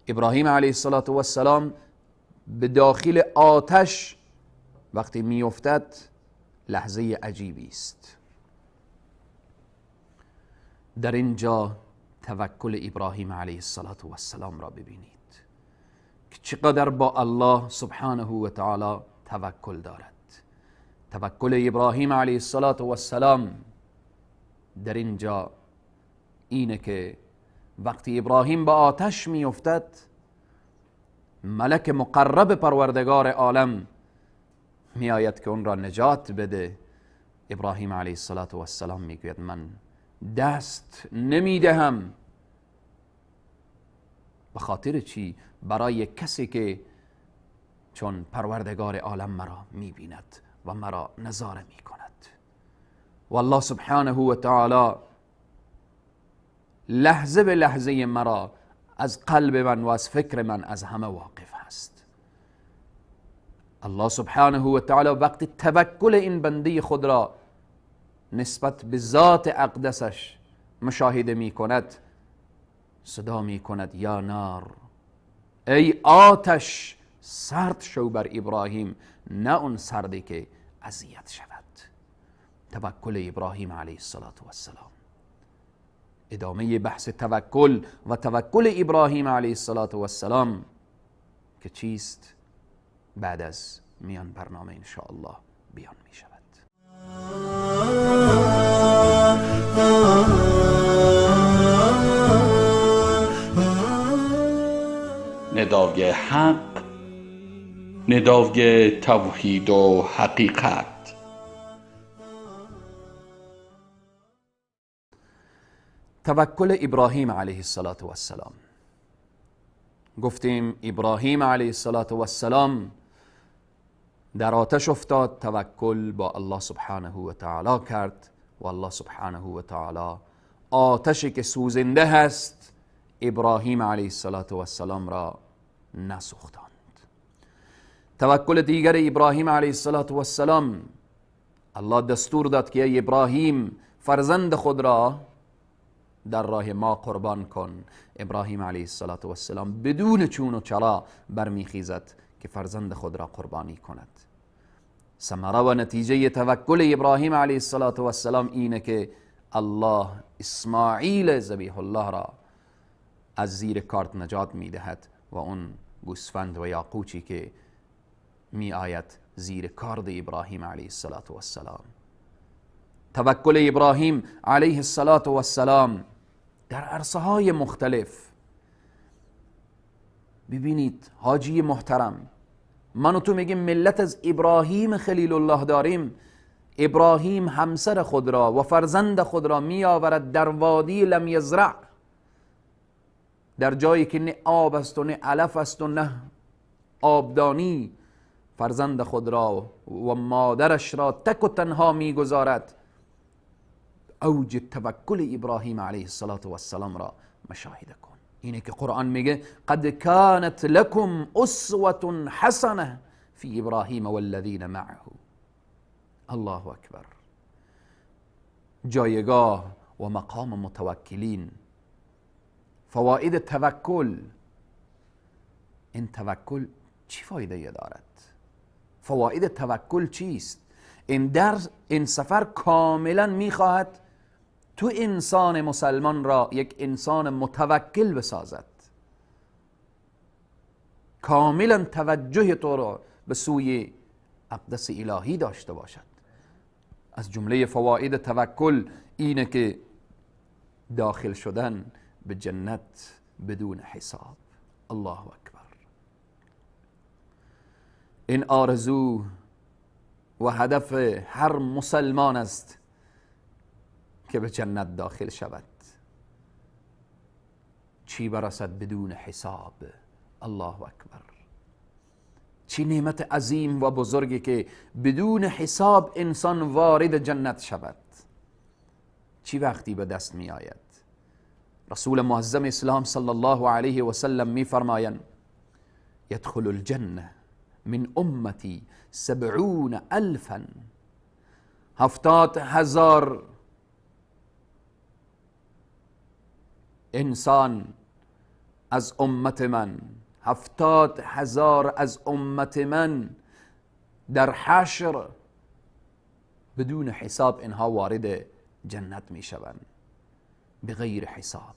ابراهیم علیه السلام به داخل آتش وقتی می افتد لحظه عجیبی است. در اینجا توکل ابراهیم علیه السلام را ببینید که چقدر با الله سبحانه و تعالی توکل دارد. توکل ابراهیم علیه السلام در اینجا اینه که وقتی ابراهیم به آتش می افتد، ملک مقرب پروردگار عالم می آید که اون را نجات بده. ابراهیم علیه السلام می گوید من دست نمی دهم. به خاطر چی؟ برای کسی که چون پروردگار عالم مرا می بیند و مرا نظاره می کند. و الله سبحانه و تعالی لحظه به لحظه مرا از قلب من و از فکر من از همه واقف هست. الله سبحانه و تعالی وقتی توکل این بنده خود را نسبت به ذات اقدسش مشاهده می کند، صدا می کند یا نار، ای آتش سرد شو بر ابراهیم، نه اون سردی که اذیت شود. توکل ابراهیم علیه السلام. ادامه بحث توکل و توکل ابراهیم علیه السلام که چیست بعد از میان برنامه انشاءالله بیان می شود. ندای حق، ندای توحید و حقیقت. توکل ابراهیم علیه السلام. گفتیم ابراهیم علیه السلام در آتش افتاد، توکل با الله سبحانه و تعالی کرد و الله سبحانه و تعالی آتشی که سوزنده هست ابراهیم علیه السلام را نسوختاند. توکل دیگر ابراهیم علیه السلام، الله دستور داد که ای ابراهیم فرزند خود را در راه ما قربان کن. ابراهیم علیه السلام بدون چون و چرا برمیخیزد که فرزند خود را قربانی کند. ثمره و نتیجه توکل ابراهیم علیه السلام اینه که الله اسماعیل ذبیح الله را از زیر کارد نجات میدهد و اون گوسفند و یاقوتی که می آید زیر کارد ابراهیم علیه السلام توکل ابراهیم علیه السلام در عرصه های مختلف. ببینید حاجی محترم، من و تو میگیم ملت از ابراهیم خلیل الله داریم. ابراهیم همسر خود را و فرزند خود را می آورد در وادی لم یزرع، در جایی که نه آب است و نه علف است و نه آبدانی، فرزند خود را و مادرش را تک و تنها می گذارد. اوج توکل ابراهیم علیه السلام را مشاهده کن. اینه که قرآن میگه قد کانت لکم اسوة حسنه فی ابراهیم والذین معه. الله اکبر. جایگاه و مقام متوکلین، فواید توکل. این توکل چی فایده دارد؟ فواید توکل چیست؟ این سفر کاملا میخواهد تو انسان مسلمان را یک انسان متوکل بسازد، کاملا توجه تو را به سوی اقدس الهی داشته باشد. از جمله فواید توکل اینه که داخل شدن به جنت بدون حساب. الله اکبر. این آرزو و هدف هر مسلمان است که به جنت داخل شود، چی برسد بدون حساب. الله اکبر. چی نعمت عظیم و بزرگی که بدون حساب انسان وارد جنت شود. چی وقتی به دست می آید؟ رسول معظم اسلام صلی الله علیه و سلم می فرمایند یدخل الجنه من امتی 70,000 70,000 انسان از امت من، 70,000 از امت من در حشر بدون حساب اینها وارد جنت می شوند، بغیر حساب.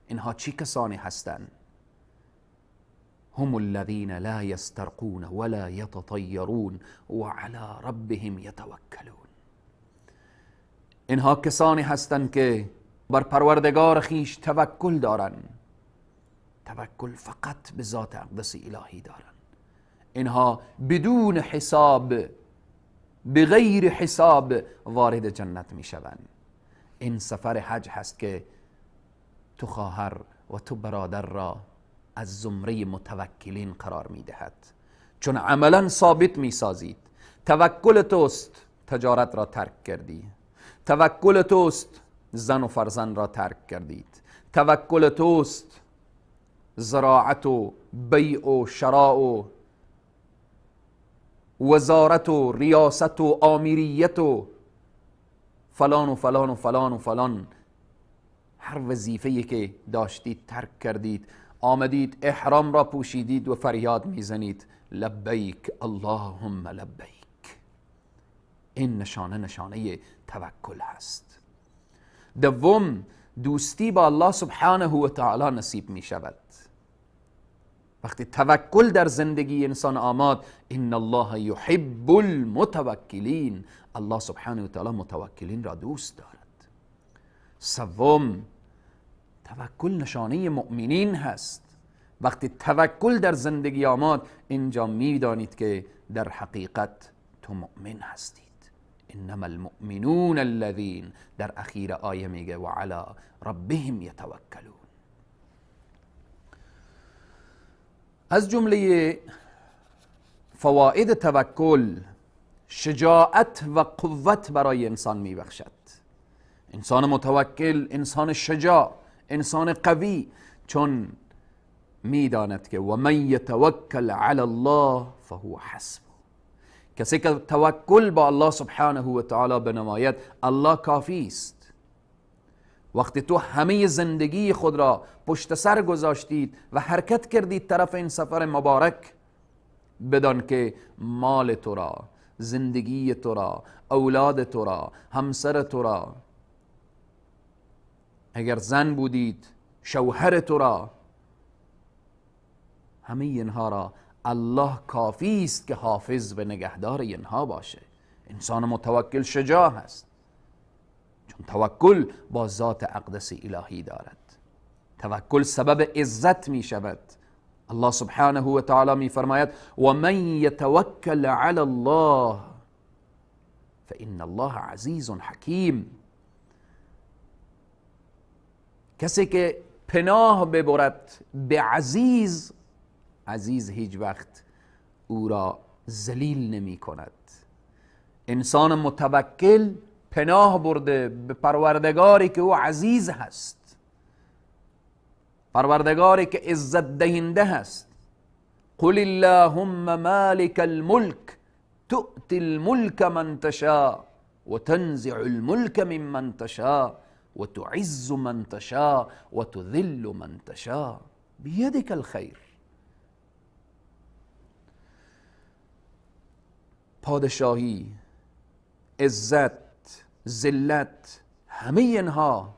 اینها چی کسانی هستند؟ هم الذين لا يسترقون ولا يتطيرون وعلى ربهم يتوكلون. اینها کسانی هستند که بر پروردگار خیش توکل دارند، توکل فقط به ذات اقدس الهی دارند. اینها بدون حساب، بغیر حساب وارد جنت می شوند. این سفر حج هست که تو خواهر و تو برادر را از زمره متوکلین قرار می دهد، چون عملا ثابت می سازید. توکل توست تجارت را ترک کردی، توکل توست زن و فرزند را ترک کردید، توکل توست زراعت و بیع و شراء و وزارت و ریاست و آمیریت و فلان و فلان و فلان و فلان، هر وظیفه‌ای که داشتید ترک کردید، آمدید احرام را پوشیدید و فریاد میزنید لبیک اللهم لبیک. این نشانه توکل هست. دوم، دوستی با الله سبحانه و تعالی نصیب می شود. وقتی توکل در زندگی انسان آمد، ان الله یحب المتوکلین، الله سبحانه و تعالی متوکلین را دوست دارد. سوم، توکل نشانه مؤمنین هست. وقتی توکل در زندگی آمد، اینجا میدانید که در حقیقت تو مؤمن هستید. انما المؤمنون الذین، در اخیر آیه میگه و علی ربهم یتوکلون. از جمله فواید توکل شجاعت و قوت برای انسان میبخشد. انسان متوکل انسان شجاع، انسان قوی، چون میداند که و من یتوکل علی الله فهو حسبه. کسی که توکل با الله سبحانه و تعالی بنماید، الله کافی است. وقتی تو همه زندگی خود را پشت سر گذاشتید و حرکت کردید طرف این سفر مبارک، بدان که مال تو را، زندگی تو را، اولاد تو را، همسر تو را، اگر زن بودید شوهر تو را، همه اینها را الله کافی است که حافظ و نگهدار اینها باشه. انسان متوکل شجاع هست. چون توکل با ذات اقدس الهی دارد. توکل سبب عزت می شود. الله سبحانه و تعالی می فرماید و من یتوکل علی الله فإن الله عزیز حکیم. کسی که پناه ببرد به عزیز، عزیز هیچ وقت او را ذلیل نمی کند. انسان متوکل پناه برده به پروردگاری که او عزیز هست، پروردگاری که عزت دهنده هست. قل اللهم مالک الملک تؤتی الملک من تشاء و تنزع الملک ممن تشاء و تعز من تشاء و تذل من تشاء بیدک الخیر. پادشاهی، عزت، ذلت، همه اینها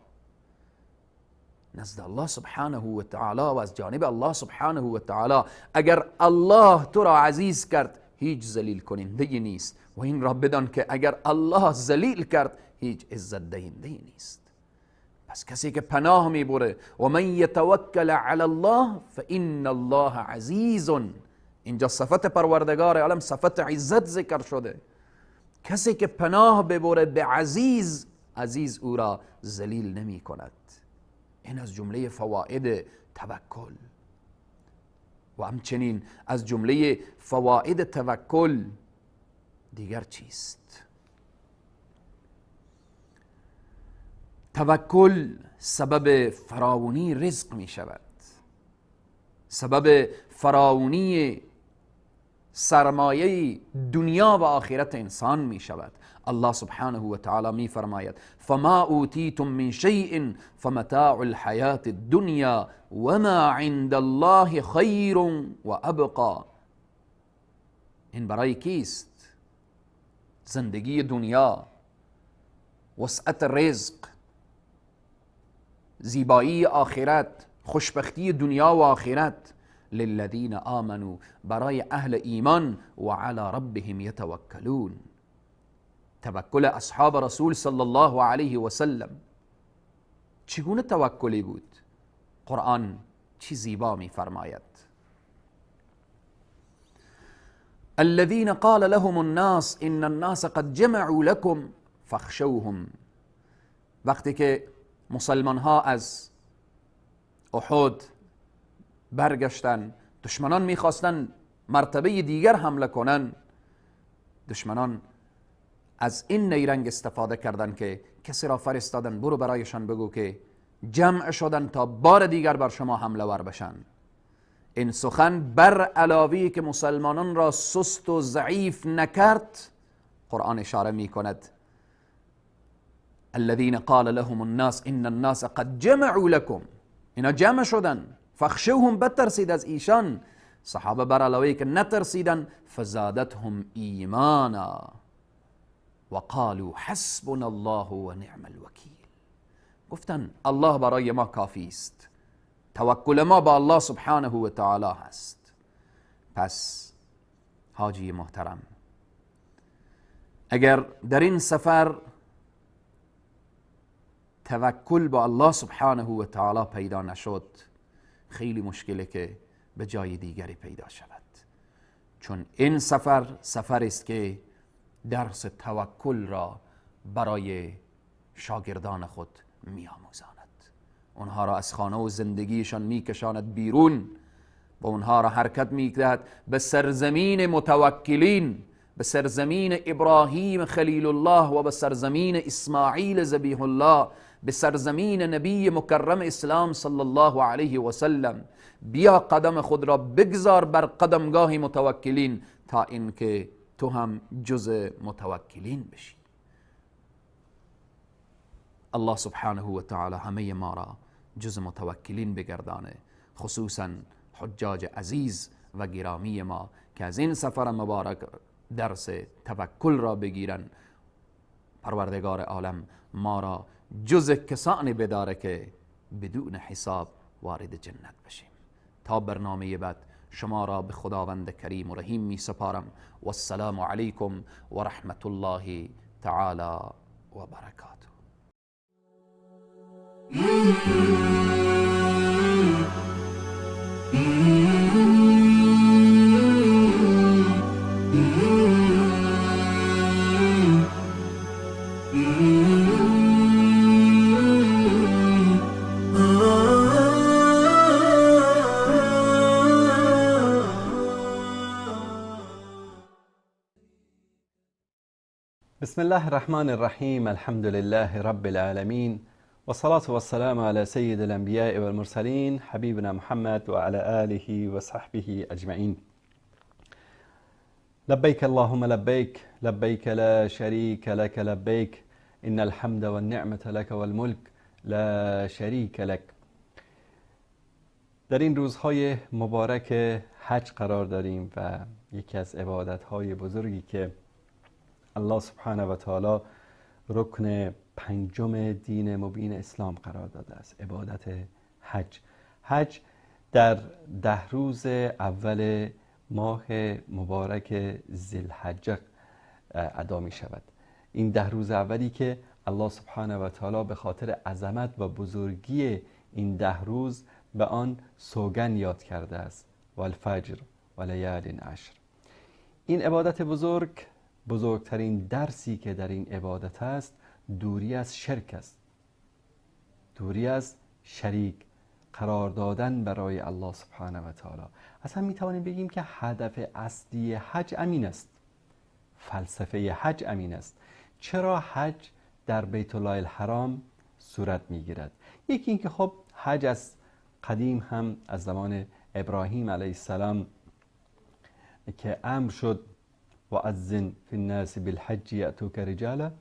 نزد الله سبحانه و تعالی و از جانب الله سبحانه و تعالی. اگر الله تو را عزیز کرد هیچ ذلیل کننده نیست، و این را بدان که اگر الله ذلیل کرد هیچ عزت دهنده نیست. پس کسی که پناه میبره و من یتوکل علی الله فإن الله عزیز، اینجا صفت پروردگار عالم صفت عزت ذکر شده. کسی که پناه ببره به عزیز، عزیز او را ذلیل نمی کند. این از جمله فواید توکل. و همچنین از جمله فواید توکل دیگر چیست؟ توکل سبب فراوانی رزق می شود، سبب فراوانی سرمایه دنیا و آخرت انسان می شود. الله سبحانه و تعالی می فرماید فما اوتیتم من شیء فمتاع الحیاة الدنیا وما عند الله خیر و ابقا. این برای کیست؟ زندگی دنیا، وسعت رزق، زیبایی آخرت، خوشبختی دنیا و آخرت. للذین آمنوا، برای اهل ایمان، و علی ربهم یتوکلون. توکل اصحاب رسول صلی الله علیه و سلم چگونه توکلی بود؟ قرآن چی زیبا می فرماید. الذين قال لهم الناس ان الناس قد جمعوا لكم فاخشوهم. وقتی که مسلمان ها از احد برگشتن، دشمنان میخواستن مرتبه دیگر حمله کنن. دشمنان از این نیرنگ استفاده کردن که کسی را فرستادن برو برایشان بگو که جمع شدن تا بار دیگر بر شما حمله ور بشن. این سخن بر علاوه که مسلمانان را سست و ضعیف نکرد، قرآن اشاره می کند الذين قال لهم الناس ان الناس قد جمعوا لكم، اینا جمع شدن، فخشوهم، بترسید از ایشان. صحابه بر علاوه که نترسیدن فزادتهم ایمانا و قالوا حسبنا الله و نعم الوکیل. گفتن الله برای ما کافی است، توکل ما با الله سبحانه و تعالی هست. پس حاجی محترم، اگر در این سفر توکل با الله سبحانه و تعالی پیدا نشد، خیلی مشکله که به جای دیگری پیدا شود. چون این سفر سفر است که درس توکل را برای شاگردان خود می آموزاند. اونها را از خانه و زندگیشان می کشاند بیرون و اونها را حرکت می دهد به سرزمین متوکلین، به سرزمین ابراهیم خلیل الله و به سرزمین اسماعیل ذبیح الله، به سرزمین نبی مکرم اسلام صلی الله علیه و سلم. بیا قدم خود را بگذار بر قدمگاه متوکلین تا اینکه تو هم جز متوکلین بشی. الله سبحانه و تعالی همه ما را جز متوکلین بگردانه، خصوصا حجاج عزیز و گرامی ما که از این سفر مبارک درس توکل را بگیرن. پروردگار عالم ما را جز کسانی بداره که بدون حساب وارد جنت بشیم. تا برنامه بعد شما را به خداوند کریم و رحیم می سپارم. و السلام علیکم و رحمت الله تعالی و برکاته. بسم الله الرحمن الرحیم. الحمد لله رب العالمین و صلاة و السلام علی سید الانبیاء و المرسلین حبیبنا محمد و علی آله و صحبه اجمعین. لبیک اللهم لبیک، لبیک لا شریک لک لبیک، ان الحمد و النعمة لک و الملک لا شریک لک. در این روزهای مبارک حج قرار داریم و یکی از عبادتهای بزرگی که الله سبحانه و تعالی رکن پنجم دین مبین اسلام قرار داده است، عبادت حج. حج در 10 روز اول ماه مبارک ذوالحجه ادا می شود. این 10 روز اولی که الله سبحانه و تعالی به خاطر عظمت و بزرگی این 10 روز به آن سوگن یاد کرده است، والفجر و لیال عشر. این عبادت بزرگترین درسی که در این عبادت است دوری از شرک است، دوری از شریک قرار دادن برای الله سبحانه و تعالی. اصلا می توانیم بگیم که هدف اصلی حج امین است، فلسفه حج امین است. چرا حج در بیت الله الحرام صورت می گیرد؟ یکی این که خب حج از قدیم هم از زمان ابراهیم علیه السلام که امر شد و اذن فی الناس بالحج یأتوک رجالا،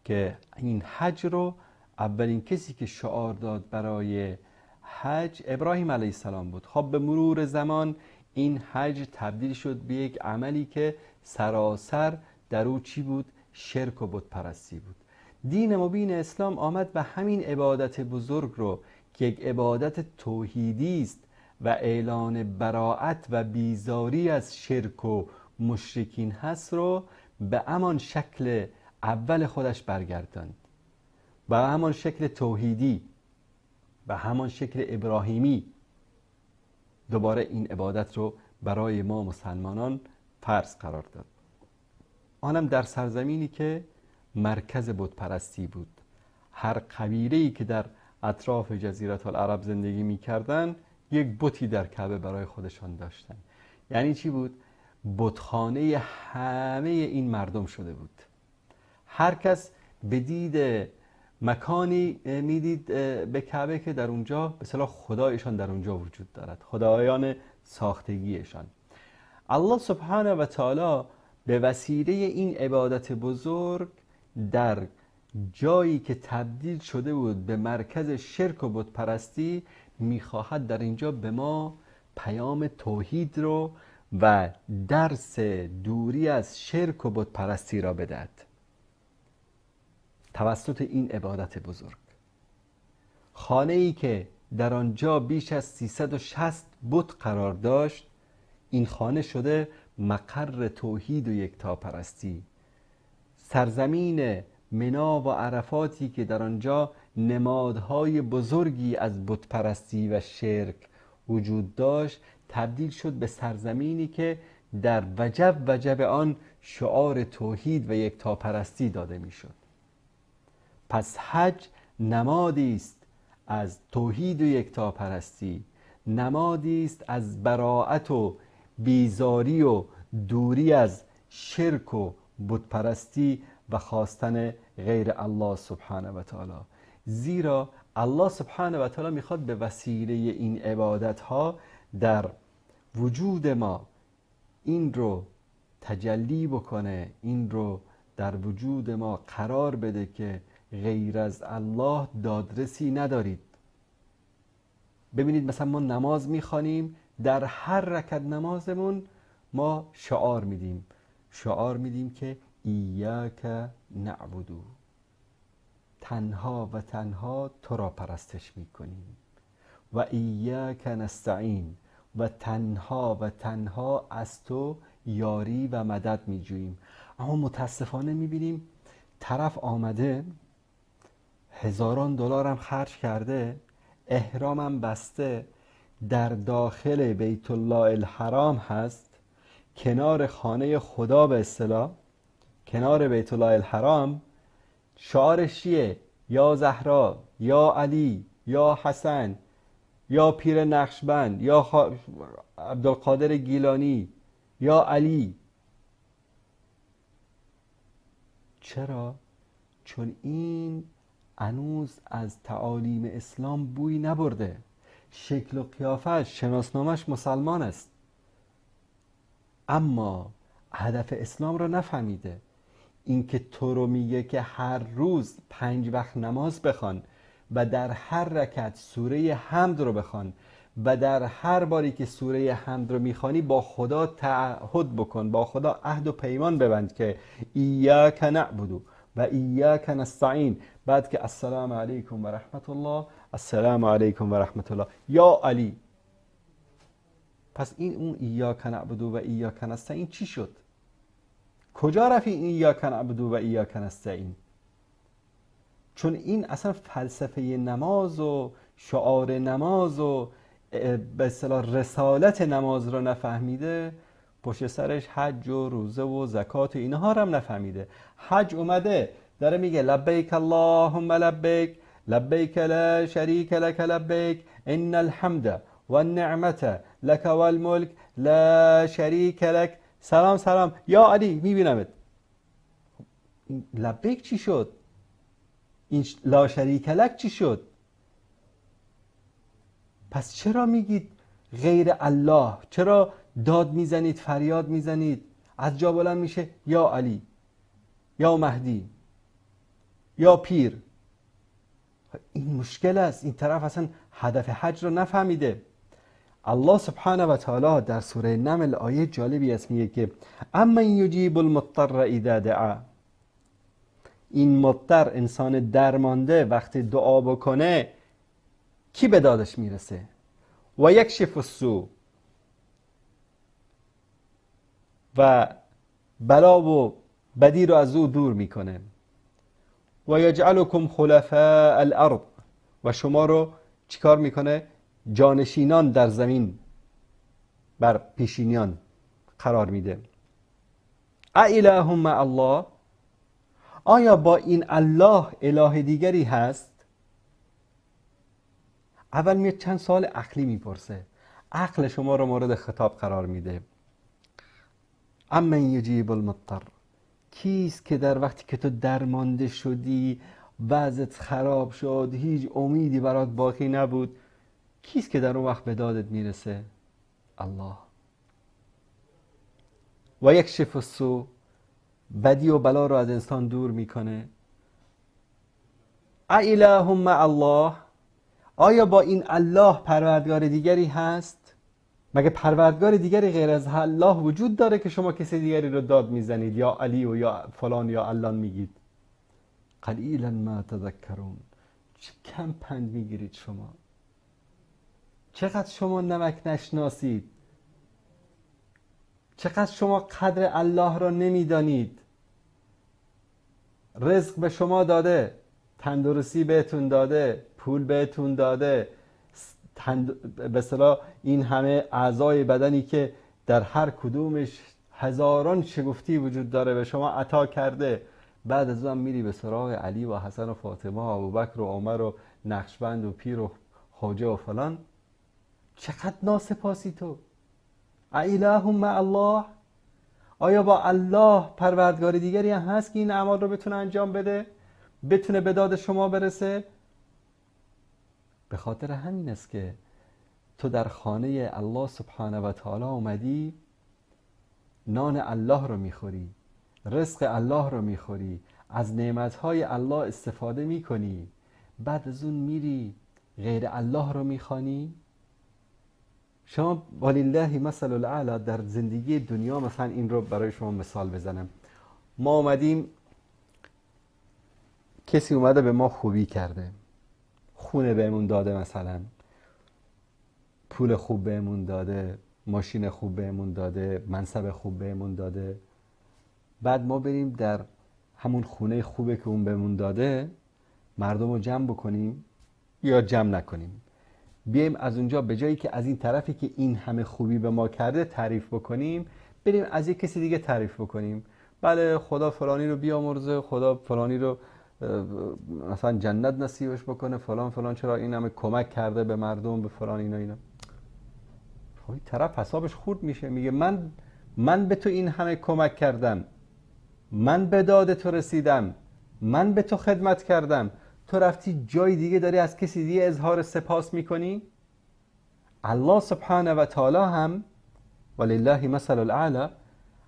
که این حج رو اولین کسی که شعار داد برای حج ابراهیم علیه السلام بود. خب به مرور زمان این حج تبدیل شد به یک عملی که سراسر در او چی بود؟ شرک و بت پرستی بود. دین مبین اسلام آمد و همین عبادت بزرگ رو که یک عبادت توحیدی است و اعلان براءت و بیزاری از شرک و مشرکین هست رو به همان شکل اول خودش برگرداند، به همان شکل توحیدی، به همان شکل ابراهیمی دوباره این عبادت رو برای ما مسلمانان فرض قرار داد. آنم در سرزمینی که مرکز بت پرستی بود. هر قبیله‌ای که در اطراف جزیره العرب زندگی می‌کردند یک بتی در کعبه برای خودشان داشتند. یعنی چی بود؟ بتخانه همه این مردم شده بود. هر کس به دید مکانی میدید به کعبه که در اونجا به اصطلاح خدایشان در اونجا وجود دارد، خدایان ساختگیشان. الله سبحانه و تعالی به وسیله این عبادت بزرگ در جایی که تبدیل شده بود به مرکز شرک و بت پرستی میخواهد در اینجا به ما پیام توحید رو و درس دوری از شرک و بت پرستی را بدهد توسط این عبادت بزرگ. خانه‌ای که در آنجا بیش از 360 بت قرار داشت، این خانه شده مقر توحید و یکتاپرستی. سرزمین منا و عرفاتی که در آنجا نمادهای بزرگی از بت پرستی و شرک وجود داشت تبدیل شد به سرزمینی که در وجب آن شعار توحید و یکتاپرستی داده میشد. پس حج نمادی است از توحید و یکتاپرستی، نمادی است از براءت و بیزاری و دوری از شرک و بت پرستی و خواستن غیر الله سبحانه و تعالی. زیرا الله سبحانه و تعالی میخواد به وسیله این عبادت ها در وجود ما این رو تجلی بکنه، این رو در وجود ما قرار بده که غیر از الله دادرسی ندارید. ببینید مثلا ما نماز میخوانیم، در هر رکعت نمازمون ما شعار میدیم که ایاک نعبدو، تنها و تنها تو را پرستش میکنیم، و ایاک نستعین، و تنها از تو یاری و مدد میجوییم. اما متاسفانه میبینیم طرف آمده هزاران دلار هم خرج کرده، احرامم بسته، در داخل بیت الله الحرام هست، کنار خانه خدا به اصطلاح، کنار بیت الله الحرام. شعارش چیه؟ یا زهرا، یا علی، یا حسن، یا پیر نقشبند، یا عبدالقادر گیلانی، یا علی. چرا؟ چون این هنوز از تعالیم اسلام بوی نبرده، شکل و قیافش، شناسنامش مسلمان است، اما هدف اسلام را نفهمیده. این که تو رو میگه که هر روز 5 وقت نماز بخوان و در هر رکعت سوره حمد رو بخوان و در هر باری که سوره حمد رو میخوانی با خدا تعهد بکن، با خدا عهد و پیمان ببند که ایاک نعبد و ایاک نستعین، بعد که السلام علیکم و رحمت الله، السلام علیکم و رحمت الله، یا علی. پس این اون ایاک نعبد و ایاک نستعین چی شد؟ کجا رفت این ایاک نعبد و ایاک نستعین؟ چون این اصلا فلسفه نماز و شعار نماز و به اصطلاح رسالت نماز رو نفهمیده، پشت سرش حج و روزه و زکات و اینها رو هم نفهمیده. حج اومده داره میگه لبیک اللهم لبیک لبیک لا شریک لک لبیک ان الحمد والنعمت لک والملک لا شریک لک. سلام سلام یا علی میبینمت. لبیک چی شد؟ این لا شریک لک چی شد؟ پس چرا میگید غیر الله؟ چرا داد میزنید، فریاد میزنید؟ از جا بلند میشه یا علی، یا مهدی، یا پیر. این مشکل است. این طرف اصلا هدف حج رو نفهمیده. الله سبحانه و تعالی در سوره نمل آیه جالبی است، میگه که اما یجیب المضطر اذا دعا. این مضطر، انسان درمانده، وقتی دعا بکنه کی به دادش میرسه؟ و یکشف السوء، و بلا و بدی رو از او دور میکنه. و یجعلکم خلفاء الارض، و شما رو چیکار میکنه؟ جانشینان در زمین بر پیشینیان قرار میده. اله مع الله، آیا با این الله اله دیگری هست؟ اول میاد چند سوال عقلی میپرسه، عقل شما رو مورد خطاب قرار میده. اما یجیب المضطر، کیست که در وقتی که تو درمانده شدی، وضعت خراب شد، هیچ امیدی برات باقی نبود، کیست که در اون وقت به دادت میرسه؟ الله. و یکشف السوء، بدی و بلا رو از انسان دور میکنه. اله مع الله، آیا با این الله پروردگار دیگری هست؟ مگه پروردگار دیگری غیر از الله وجود داره که شما کسی دیگری رو داد میزنید یا علی و یا فلان یا علان میگید؟ قلیلا ما تذکرون، چه کم پند میگیرید شما، چقدر شما نمک نشناسید، چقدر شما قدر الله را نمیدانید. رزق به شما داده، تندرستی بهتون داده، پول بهتون داده، به اصطلاح این همه اعضای بدنی که در هر کدومش هزاران شگفتی وجود داره به شما عطا کرده. بعد از اون میری به سراغ علی و حسن و فاطمه و ابوبکر و عمر و نقشبند و پیر و خواجه و فلان. چقدر ناسپاسی تو. اله مع الله، آیا با الله پروردگار دیگری هم هست که این اعمال رو بتونه انجام بده، بتونه به داد شما برسه؟ به خاطر همین است که تو در خانه الله سبحانه و تعالی اومدی، نان الله رو میخوری، رزق الله رو میخوری، از نعمتهای الله استفاده میکنی، بعد از اون میری غیر الله رو میخوانی. شما ولله مثل الاعلی در زندگی دنیا، مثلا این رو برای شما مثال بزنم، ما اومدیم، کسی اومده به ما خوبی کرده، خونه بهمون داده، مثلا پول خوب بهمون داده، ماشین خوب بهمون داده، منصب خوب بهمون داده. بعد ما بریم در همون خونه خوبه که اون بهمون داده، مردم رو جمع بکنیم یا جمع نکنیم. بیایم از اونجا به جایی که از این طرفی که این همه خوبی به ما کرده تعریف بکنیم، بریم از یک کسی دیگه تعریف بکنیم. بله خدا فلانی رو بیامرزه، خدا فلانی رو مثلا جنت نصیبش بکنه، فلان فلان، چرا این همه کمک کرده به مردم، به فلان اینا. خب این طرف حسابش خورد میشه، میگه من به تو این همه کمک کردم، من به داد تو رسیدم، من به تو خدمت کردم، تو رفتی جای دیگه داری از کسی دیگه اظهار سپاس میکنی؟ الله سبحانه و تعالی هم ولله مثل الاعلی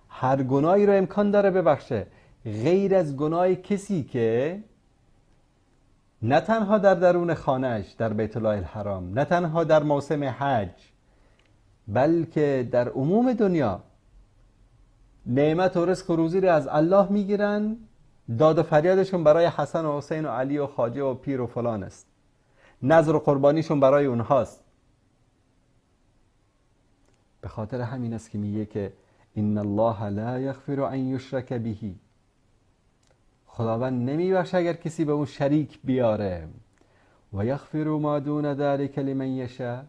هر گناهی رو امکان داره ببخشه، غیر از گناه کسی که نه تنها در درون خانهش در بیت الله الحرام، نه تنها در موسم حج، بلکه در عموم دنیا نعمت و رزق و روزی رو از الله میگیرن، داد و فریادشون برای حسن و حسین و علی و خواجه و پیر و فلان است، نذر و قربانیشون برای اونهاست. به خاطر همین است که میگه که ان الله لا یغفر ان یشرک به، خداوند نمیبخشه اگر کسی به اون شریک بیاره، و یغفر ما دون ذلک لمن یشاء،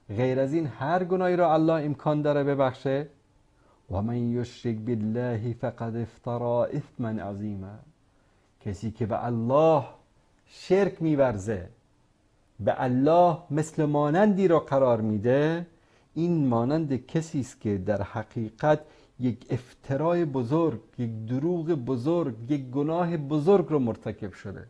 غیر از این هر گناهی رو الله امکان داره ببخشه. و من یشرک بالله فقد افترا اثما عظیما، کسی که به الله شرک میورزه، به الله مثل مانندی رو قرار میده، این مانند کسی است که در حقیقت یک افترای بزرگ، یک دروغ بزرگ، یک گناه بزرگ رو مرتکب شده.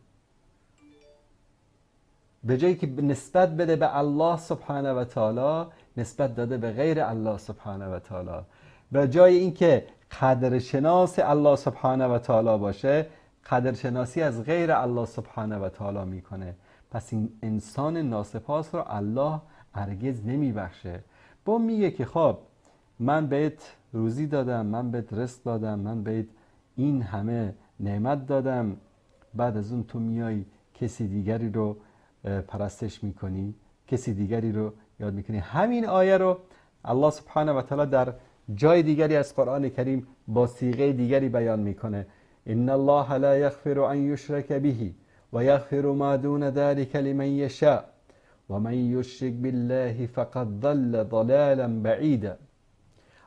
به جایی که نسبت بده به الله سبحانه و تعالی، نسبت داده به غیر الله سبحانه و تعالی. به جای اینکه قدر شناس الله سبحانه و تعالی باشه، قدر شناسی از غیر الله سبحانه و تعالی میکنه. پس این انسان ناسپاس رو الله هرگز نمیبخشه. با میگه که خب من بهت روزی دادم، من بهت رزق دادم، من بهت این همه نعمت دادم، بعد از اون تو میای کسی دیگری رو پرستش میکنی، کسی دیگری رو یاد میکنی. همین آیه رو الله سبحانه و تعالی در جای دیگری از قرآن کریم با صیغه دیگری بیان میکنه. ان الله لا یغفر ان یشرک به و یغفر ما دون ذلک لمن یشاء و من یشرک بالله فقد ضل ضلالا بعیدا.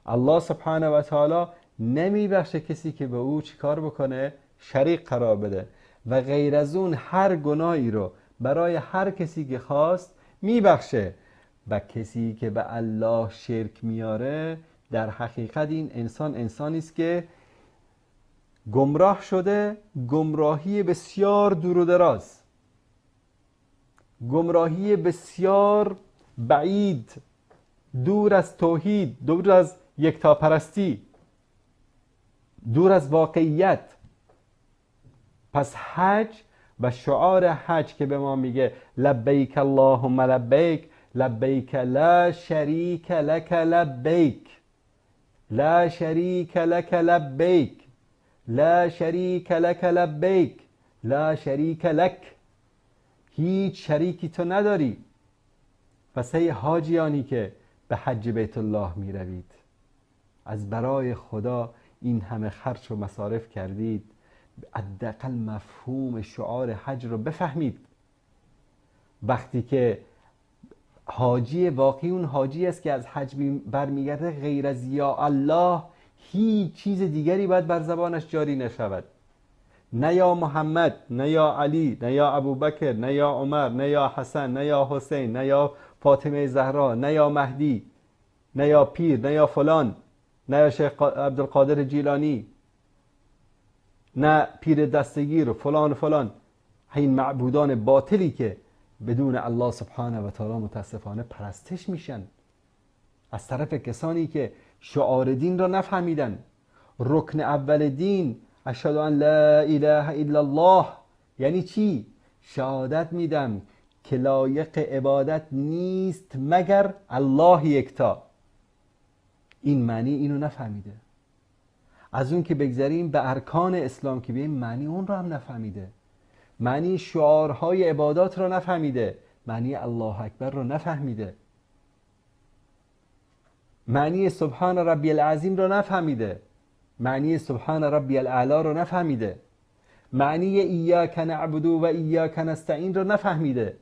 الله سبحانه و تعالی نمیبخشه کسی که به او چیکار بکنه؟ شریک قرار بده، و غیر از اون هر گناهی رو برای هر کسی که خواست میبخشه. و کسی که به الله شرک میاره، در حقیقت این انسان انسانی است که گمراه شده، گمراهی بسیار دور و دراز، گمراهی بسیار بعید، دور از توحید، دور از یکتاپرستی، دور از واقعیت. پس حج و شعار حج که به ما میگه لبیک اللهم لبیک، لبیک لا شریک لک لبیک، لا شریک لک لبیک، لا شریک لک لبیک، لا شریک لک، هیچ شریکی تو نداری. پس ای حاجیانی که به حج بیت الله می روید، از برای خدا این همه خرج و مصارف کردید، حداقل مفهوم شعار حج رو بفهمید. وقتی که حاجی واقعی اون حاجی است که از حج برمیگرده، غیر از یا الله هیچ چیز دیگری باید بر زبانش جاری نشود. نه یا محمد، نه یا علی، نه یا ابوبکر، نه یا عمر، نه یا حسن، نه یا حسین، نه یا فاطمه زهرا، نه یا مهدی، نه یا پیر، نه یا فلان، نه یا شیخ عبدالقادر جیلانی، نه پیر دستگیر و فلان و فلان. این معبودان باطلی که بدون الله سبحانه و تعالی متاسفانه پرستش میشن از طرف کسانی که شعار دین را نفهمیدن. رکن اول دین اشهد ان لا اله الا الله یعنی چی؟ شهادت میدم که لایق عبادت نیست مگر الله یکتا. این معنی اینو نفهمیده. از اون که بگذاریم به ارکان اسلام که بیم، معنی اون رو هم نفهمیده، معنی شعارهای عبادات رو نفهمیده، معنی الله اکبر رو نفهمیده، معنی سبحان ربی العظیم رو نفهمیده، معنی سبحان ربی الاعلی رو نفهمیده. معنی ایاک نعبد و ایاک نستعین رو نفهمیده،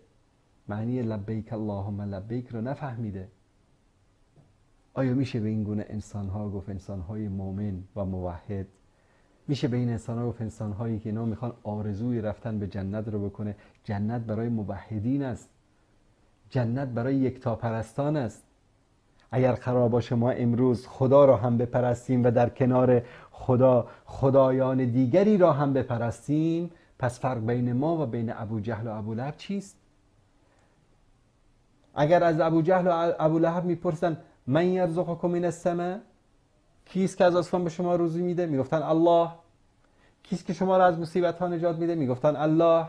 معنی لبیک اللهم لبیک رو نفهمیده. آیا میشه به این گونه انسان‌ها گفت انسان‌های مؤمن و موحد؟ میشه به این انسان‌ها گفت انسان‌هایی که اینا میخوان آرزوی رفتن به جنت رو بکنه؟ جنت برای موحدین است، جنت برای یکتاپرستان است. اگر قرار باشه ما امروز خدا را هم بپرستیم و در کنار خدا خدایان دیگری را هم بپرستیم، پس فرق بین ما و بین ابو جهل و ابو لهب چیست؟ اگر از ابو جهل و ابو لهب میپرسن من یرزقکم من السماء، کیست که از آسمان به شما روزی میده؟ میگفتن الله. کیست که شما را از مصیبت ها نجات میده؟ میگفتن الله.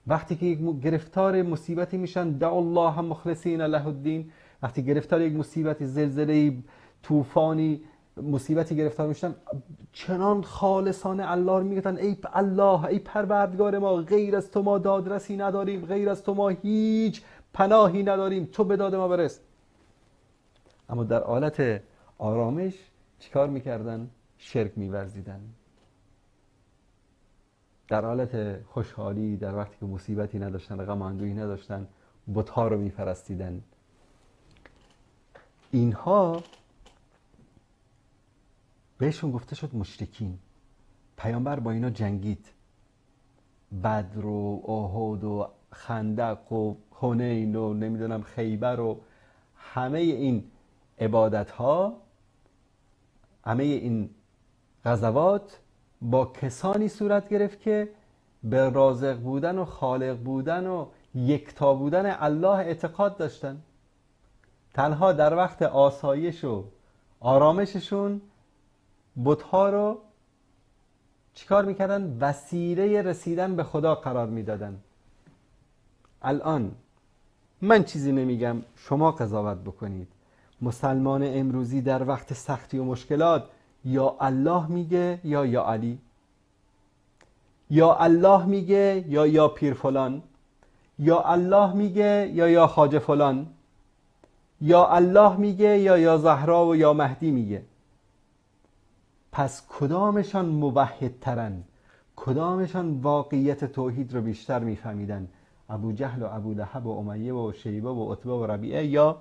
وقتی که یک گرفتار مصیبتی میشن دعوا الله مخلصین له الدین، وقتی گرفتار یک مصیبتی، زلزله، طوفانی، مصیبتی گرفتار میشن، چنان خالصانه الله رو میگن ای الله، ای پروردگار ما، غیر از تو ما دادرسی نداریم، غیر از تو ما هیچ پناهی نداریم، تو به داد ما برس. اما در حالت آرامش چیکار میکردن؟ شرک میورزیدن. در حالت خوشحالی، در وقتی که مصیبتی نداشتن، غم و اندوهی نداشتن، بت‌ها رو میپرستیدن. اینها بهشون گفته شد مشرکین. پیامبر با اینا جنگید، بدر و احد و خندق و حنین و نمیدونم خیبر و همه این عبادت ها، همه این غزوات با کسانی صورت گرفت که به رازق بودن و خالق بودن و یکتا بودن الله اعتقاد داشتن. تنها در وقت آسایش و آرامششون بت‌ها رو چیکار میکردن؟ وسیله رسیدن به خدا قرار میدادن. الان من چیزی نمیگم، شما قضاوت بکنید. مسلمان امروزی در وقت سختی و مشکلات یا الله میگه یا علی، یا الله میگه یا پیر فلان، یا الله میگه یا خواجه فلان، یا الله میگه یا زهرا و یا مهدی میگه. پس کدامشان موحدترن؟ کدامشان واقعیت توحید رو بیشتر میفهمیدن؟ ابو جهل و ابو لهب و امیه و شیبه و عتبه و ربیعه، یا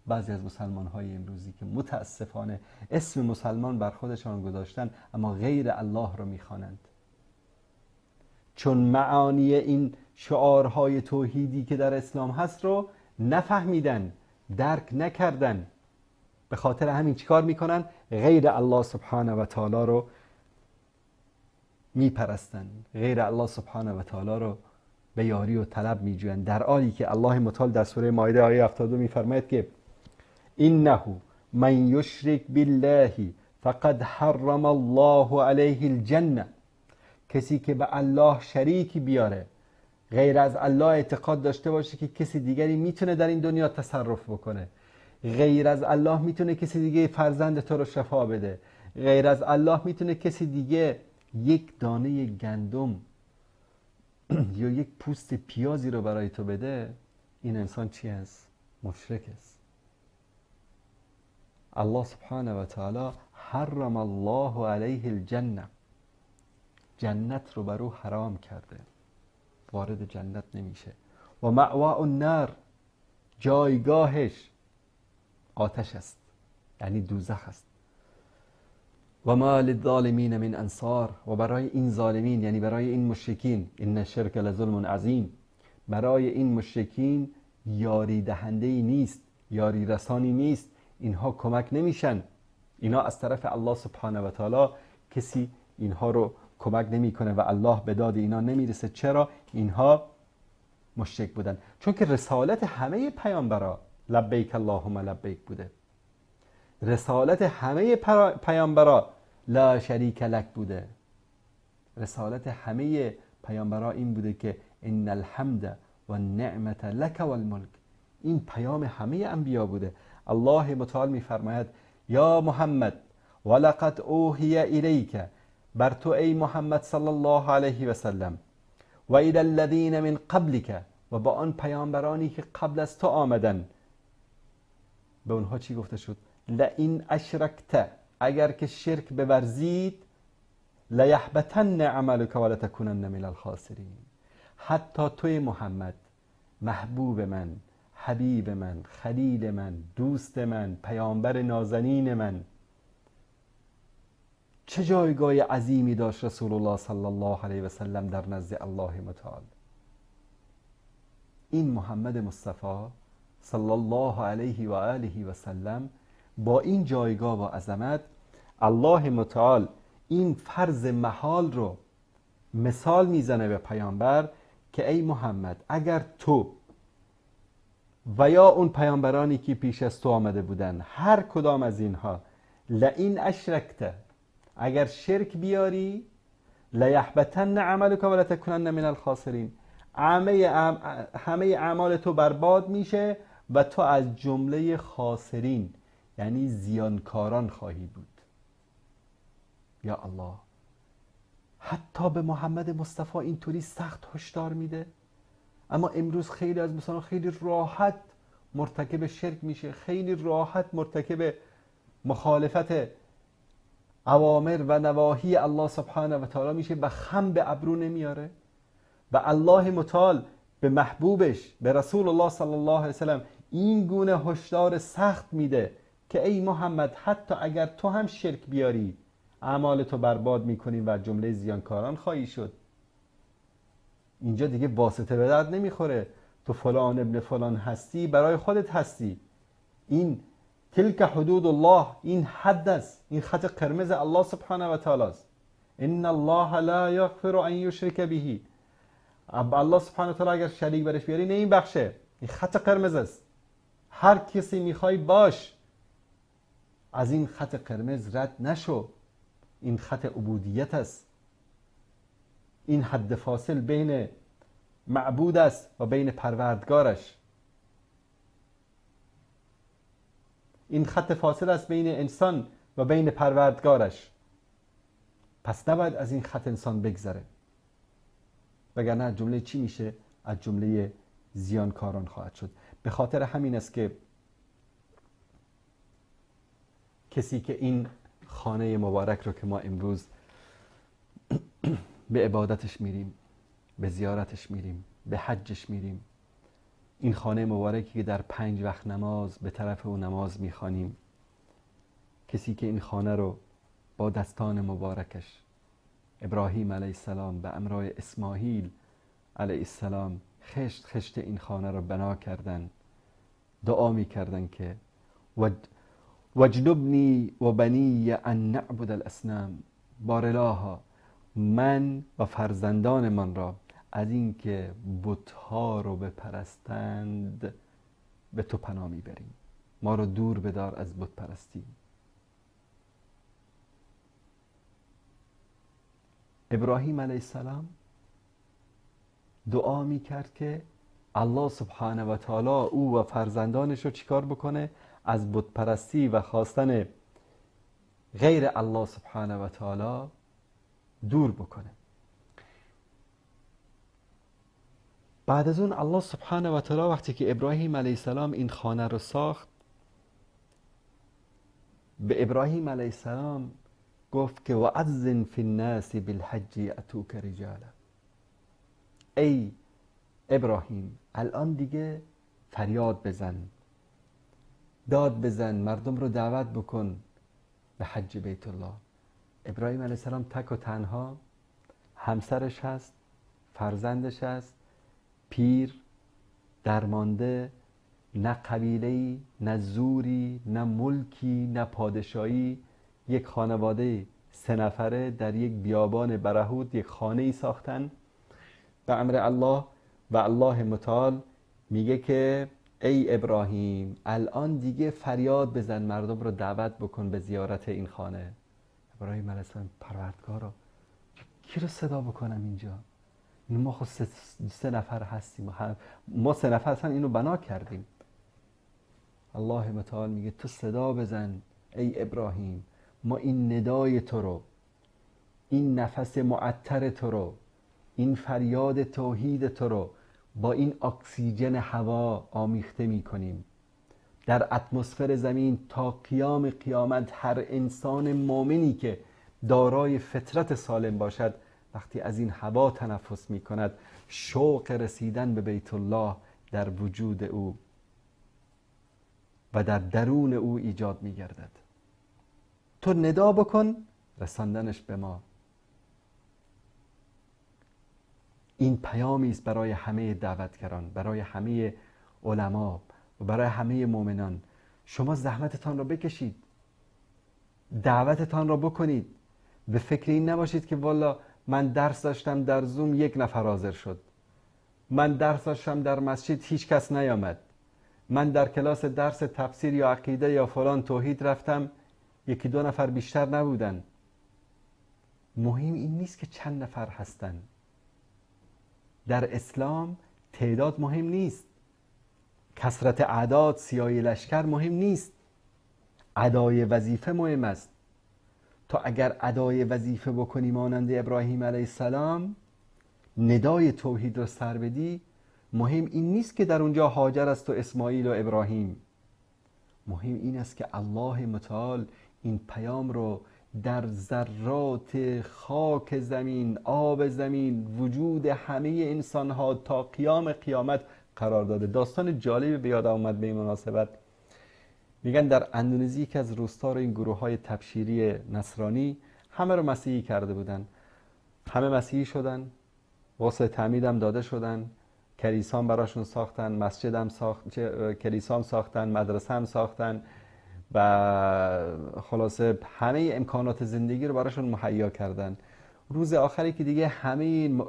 بعضی از مسلمان های امروزی که متاسفانه اسم مسلمان بر خودشان گذاشتن اما غیر الله رو میخوانند؟ چون معانی این شعارهای توحیدی که در اسلام هست رو نفهمیدن، درک نکردن، به خاطر همین چیکار میکنن؟ غیر الله سبحانه و تعالی رو میپرستن، غیر الله سبحانه و تعالی رو به یاری و طلب میجوین، در حالی که الله متعال در سوره مائده آیه 72 میفرماید که انه من یشرک بالله فقد حرم الله علیه الجنه. کسی که به الله شریکی بیاره، غیر از الله اعتقاد داشته باشه که کسی دیگری میتونه در این دنیا تصرف بکنه، غیر از الله میتونه کسی دیگه فرزند تو رو شفا بده، غیر از الله میتونه کسی دیگه یک دانه گندم یا یک پوست پیازی رو برای تو بده، این انسان چی است؟ مشرک است. الله سبحانه و تعالی حرم الله علیه الجنه، جنت رو بر او حرام کرده، وارد جنت نمیشه. و مأوا النار، جایگاهش آتش است، یعنی دوزخ است. و ما للظالمین من انصار، و برای این ظالمین یعنی برای این مشرکین، ان الشرک لظلم عظیم، برای این مشرکین یاری دهنده‌ای نیست، یاری رسانی نیست، اینها کمک نمیشن، اینا از طرف الله سبحانه و تعالی کسی اینها رو کمک نمیکنه و الله به داد اینا نمیرسه. چرا؟ اینها مشرک بودن. چون که رسالت همه پیامبرا لبیک اللهم لبیک بوده، رسالت همه پیامبرا لا شریک لک بوده، رسالت همه پیامبرا این بوده که ان الحمد و النعمت لک و الملک. این پیام همه انبیا بوده. الله متعال میفرماید یا محمد ولقد اوحی الیک، بر تو ای محمد صلی الله علیه و سلم، و الی الذین من قبلک، و با آن پیامبرانی که قبل از تو آمدن، به اونها چی گفته شد؟ لئن اشرکت، اگر که شرک بورزید، لیحبطن عملک ولتکونن من الخاسرین. حتی توی محمد، محبوب من، حبیب من، خلیل من، دوست من، پیامبر نازنین من، چه جایگاه عظیمی داشت رسول الله صلی الله علیه و سلم در نزد الله متعال. این محمد مصطفی صلی الله علیه و آله و سلم با این جایگاه و عظمت، الله متعال این فرض محال رو مثال میزنه به پیامبر که ای محمد، اگر تو و یا اون پیامبرانی که پیش از تو آمده بودن، هر کدام از اینها، لئن اشرکت، اگر شرک بیاری، لیحبطن عملک ولتکونن من الخاسرین، همه اعمال تو برباد میشه و تو از جمله خاسرین یعنی زیانکاران خواهی بود. یا الله، حتی به محمد مصطفی اینطوری سخت هشدار میده. اما امروز خیلی از مسلمانان خیلی راحت مرتکب شرک میشه، خیلی راحت مرتکب مخالفت اوامر و نواهی الله سبحانه و تعالی میشه و خم به ابرو نمیاره. و الله متعال به محبوبش، به رسول الله صلی الله علیه وسلم این گونه هشدار سخت میده که ای محمد، حتی اگر تو هم شرک بیاری، اعمال تو برباد میکنی و جمله زیانکاران خواهی شد. اینجا دیگه واسطه به درد نمیخوره. تو فلان ابن فلان هستی، برای خودت هستی. این تلک حدود الله، این حد است، این خط قرمز الله سبحانه و تعالی است. ان الله لا یغفر ان یشرک به. الله سبحانه و تعالی اگر شریک برش بیاری نمیبخشه. این خط قرمز است. هر کسی میخوای باش، از این خط قرمز رد نشو. این خط عبودیت است. این حد فاصل بین معبود است و بین پروردگارش. این خط فاصل است بین انسان و بین پروردگارش. پس نباید از این خط انسان بگذره، وگرنه از جمله چی میشه؟ از جمله زیانکاران خواهد شد. به خاطر همین است که کسی که این خانه مبارک رو که ما امروز به عبادتش میریم، به زیارتش میریم، به حجش میریم، این خانه مبارکی که در 5 وقت نماز به طرف او نماز میخوانیم، کسی که این خانه رو با دستان مبارکش، ابراهیم علیه السلام به همراه اسماعیل علیه السلام خشت خشت این خانه رو بنا کردن، دعا میکردن که وجنبنی و بنی ان نعبد الاسنام، بارالها من و فرزندان من را از این که بت‌ها رو بپرستند به تو پناه میبریم. ما رو دور بدار از بت پرستی. ابراهیم علیه السلام دعا میکرد که الله سبحانه و تعالی او و فرزندانش رو چیکار بکنه؟ از بت پرستی و خواستن غیر الله سبحانه و تعالی دور بکنه. بعد از اون الله سبحانه و تعالی وقتی که ابراهیم علیه السلام این خانه رو ساخت، به ابراهیم علیه السلام گفت که وَأَذِّنْ فِي النَّاسِ بِالْحَجِّ يَأْتُوكَ رِجَالًا. ای ابراهیم، الان دیگه فریاد بزن، داد بزن، مردم رو دعوت بکن به حج بیت الله. ابراهیم علیه السلام تک و تنها، همسرش هست، فرزندش هست، پیر، درمانده، نه قبیله‌ای، نه زوری، نه ملکی، نه پادشاهی. یک خانواده 3 نفره در یک بیابان برهوت یک خانه ای ساختن به امر الله. و الله متعال میگه که ای ابراهیم، الان دیگه فریاد بزن، مردم رو دعوت بکن به زیارت این خانه. ابراهیم علیه السلام پروردگارا، کی رو صدا بکنم اینجا؟ ما خود 3 نفر هستیم، ما 3 نفر هستن اینو بنا کردیم. الله متعال میگه تو صدا بزن ای ابراهیم، ما این ندای تو رو، این نفس معطر تو رو، این فریاد توحید تو رو با این اکسیژن هوا آمیخته می کنیم. در اتمسفر زمین تا قیام قیامت هر انسان مؤمنی که دارای فطرت سالم باشد، وقتی از این هوا تنفس می کند، شوق رسیدن به بیت الله در وجود او و در درون او ایجاد می گردد. تو ندا بکن، رساندنش به ما. این پیامی است برای همه دعوتگران، برای همه علما و برای همه مؤمنان. شما زحمتتان را بکشید، دعوتتان را بکنید. به فکر این نباشید که والا من درس داشتم در زوم 1 نفر حاضر شد، من درس داشتم در مسجد هیچ کس نیامد، من در کلاس درس تفسیر یا عقیده یا فلان توحید رفتم 1-2 نفر بیشتر نبودن. مهم این نیست که چند نفر هستن. در اسلام تعداد مهم نیست، کثرت اعداد، سیاهی لشکر مهم نیست، ادای وظیفه مهم است. تا اگر ادای وظیفه بکنی مانند ابراهیم علیه السلام، ندای توحید را سر بدی، مهم این نیست که در اونجا هاجر است و اسماعیل و ابراهیم. مهم این است که الله متعال این پیام رو در ذرات خاک زمین، آب زمین، وجود همه انسان ها تا قیام قیامت قرار داده. داستان جالبی به یاد آمد به این مناسبت. میگن در اندونزی که از روستا رو این گروه های تبشیری نصرانی همه رو مسیحی کرده بودن، همه مسیحی شدن، غسل تعمید هم داده شدن، کلیسا براشون ساختن، مسجد هم کلیسا هم ساختن، مدرسه هم ساختن و خلاصه همه امکانات زندگی رو براشون مهیا کردن. روز آخری که دیگه همه این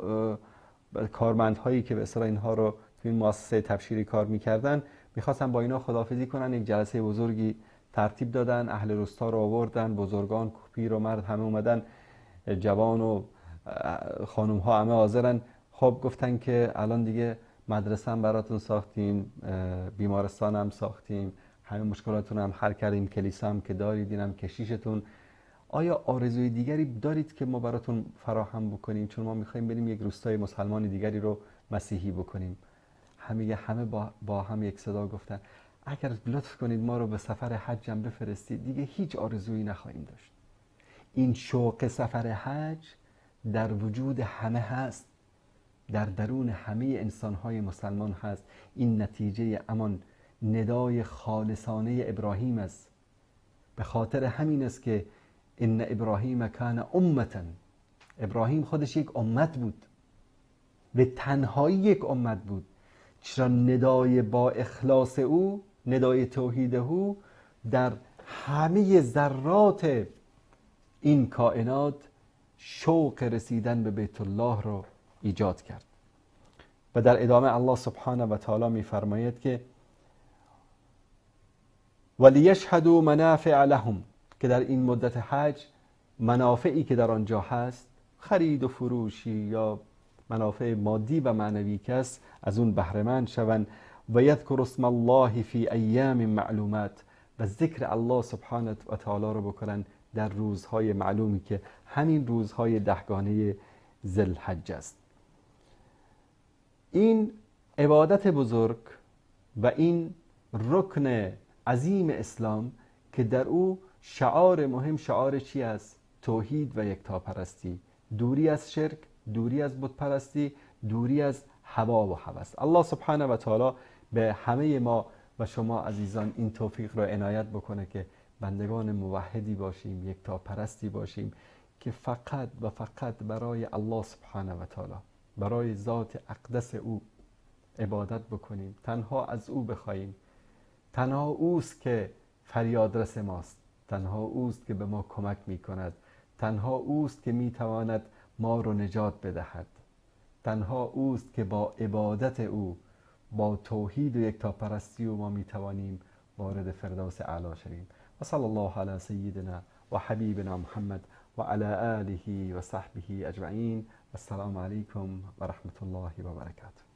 کارمندهایی که به اصطلاح اینها رو تو این مؤسسه تبشیری کار میکردن میخواستن با اینا خداحافظی کنن، یک جلسه بزرگی ترتیب دادن، اهل روستا رو آوردن، بزرگان، پیر و مرد همه اومدن، جوان و خانم ها همه حاضرن. خب گفتن که الان دیگه مدرسه هم براتون ساختیم، بیمارستان هم ساختیم، همه مشکلاتون هم حل کردیم، کلیسا هم که دارید، اینم کشیشتون. آیا آرزوی دیگری دارید که ما براتون فراهم بکنیم؟ چون ما میخوایم بریم یک روستای مسلمان دیگری رو مسیحی بکنیم. همه با هم یک صدا گفتن اگر لطف کنید ما رو به سفر حج هم بفرستید، دیگه هیچ آرزویی نخواهیم داشت. این شوق سفر حج در وجود همه هست، در درون همه انسان‌های مسلمان هست. این نتیجه امان ندای خالصانه ابراهیم است. به خاطر همین است که ان ابراهیم کان امتا، ابراهیم خودش یک امت بود، به تنهایی یک امت بود. چرا ندای با اخلاص او، ندای توحید او در همه ذرات این کائنات شوق رسیدن به بیت الله را ایجاد کرد. و در ادامه الله سبحانه و تعالی می‌فرماید که ولیشهدوا منافع لهم، که در این مدت حج منافعی که در آنجا هست، خرید و فروشی یا منافع مادی و معنوی که است، از اون بهره مند شوند. و یذکر اسم الله فی ایام معلومات، و ذکر الله سبحانه و تعالی رو بکنن در روزهای معلومی که همین روزهای 10گانه ذوالحجه است. این عبادت بزرگ و این رکن عظیم اسلام که در او شعار مهم، شعار چی است؟ توحید و یکتاپرستی، دوری از شرک، دوری از بت پرستی، دوری از هوا و هوس. الله سبحانه و تعالی به همه ما و شما عزیزان این توفیق را عنایت بکنه که بندگان موحدی باشیم، یکتاپرستی باشیم، که فقط و فقط برای الله سبحانه و تعالی، برای ذات اقدس او عبادت بکنیم، تنها از او بخواهیم. تنها اوست که فریادرس ماست، تنها اوست که به ما کمک می کند، تنها اوست که می تواند ما رو نجات بدهد، تنها اوست که با عبادت او، با توحید و یکتاپرستی او ما می توانیم وارد فردوس اعلی شویم. و صلی الله علی سیدنا و حبیبنا محمد و علی آله و صحبه اجمعین. السلام علیکم و رحمت الله و برکاته.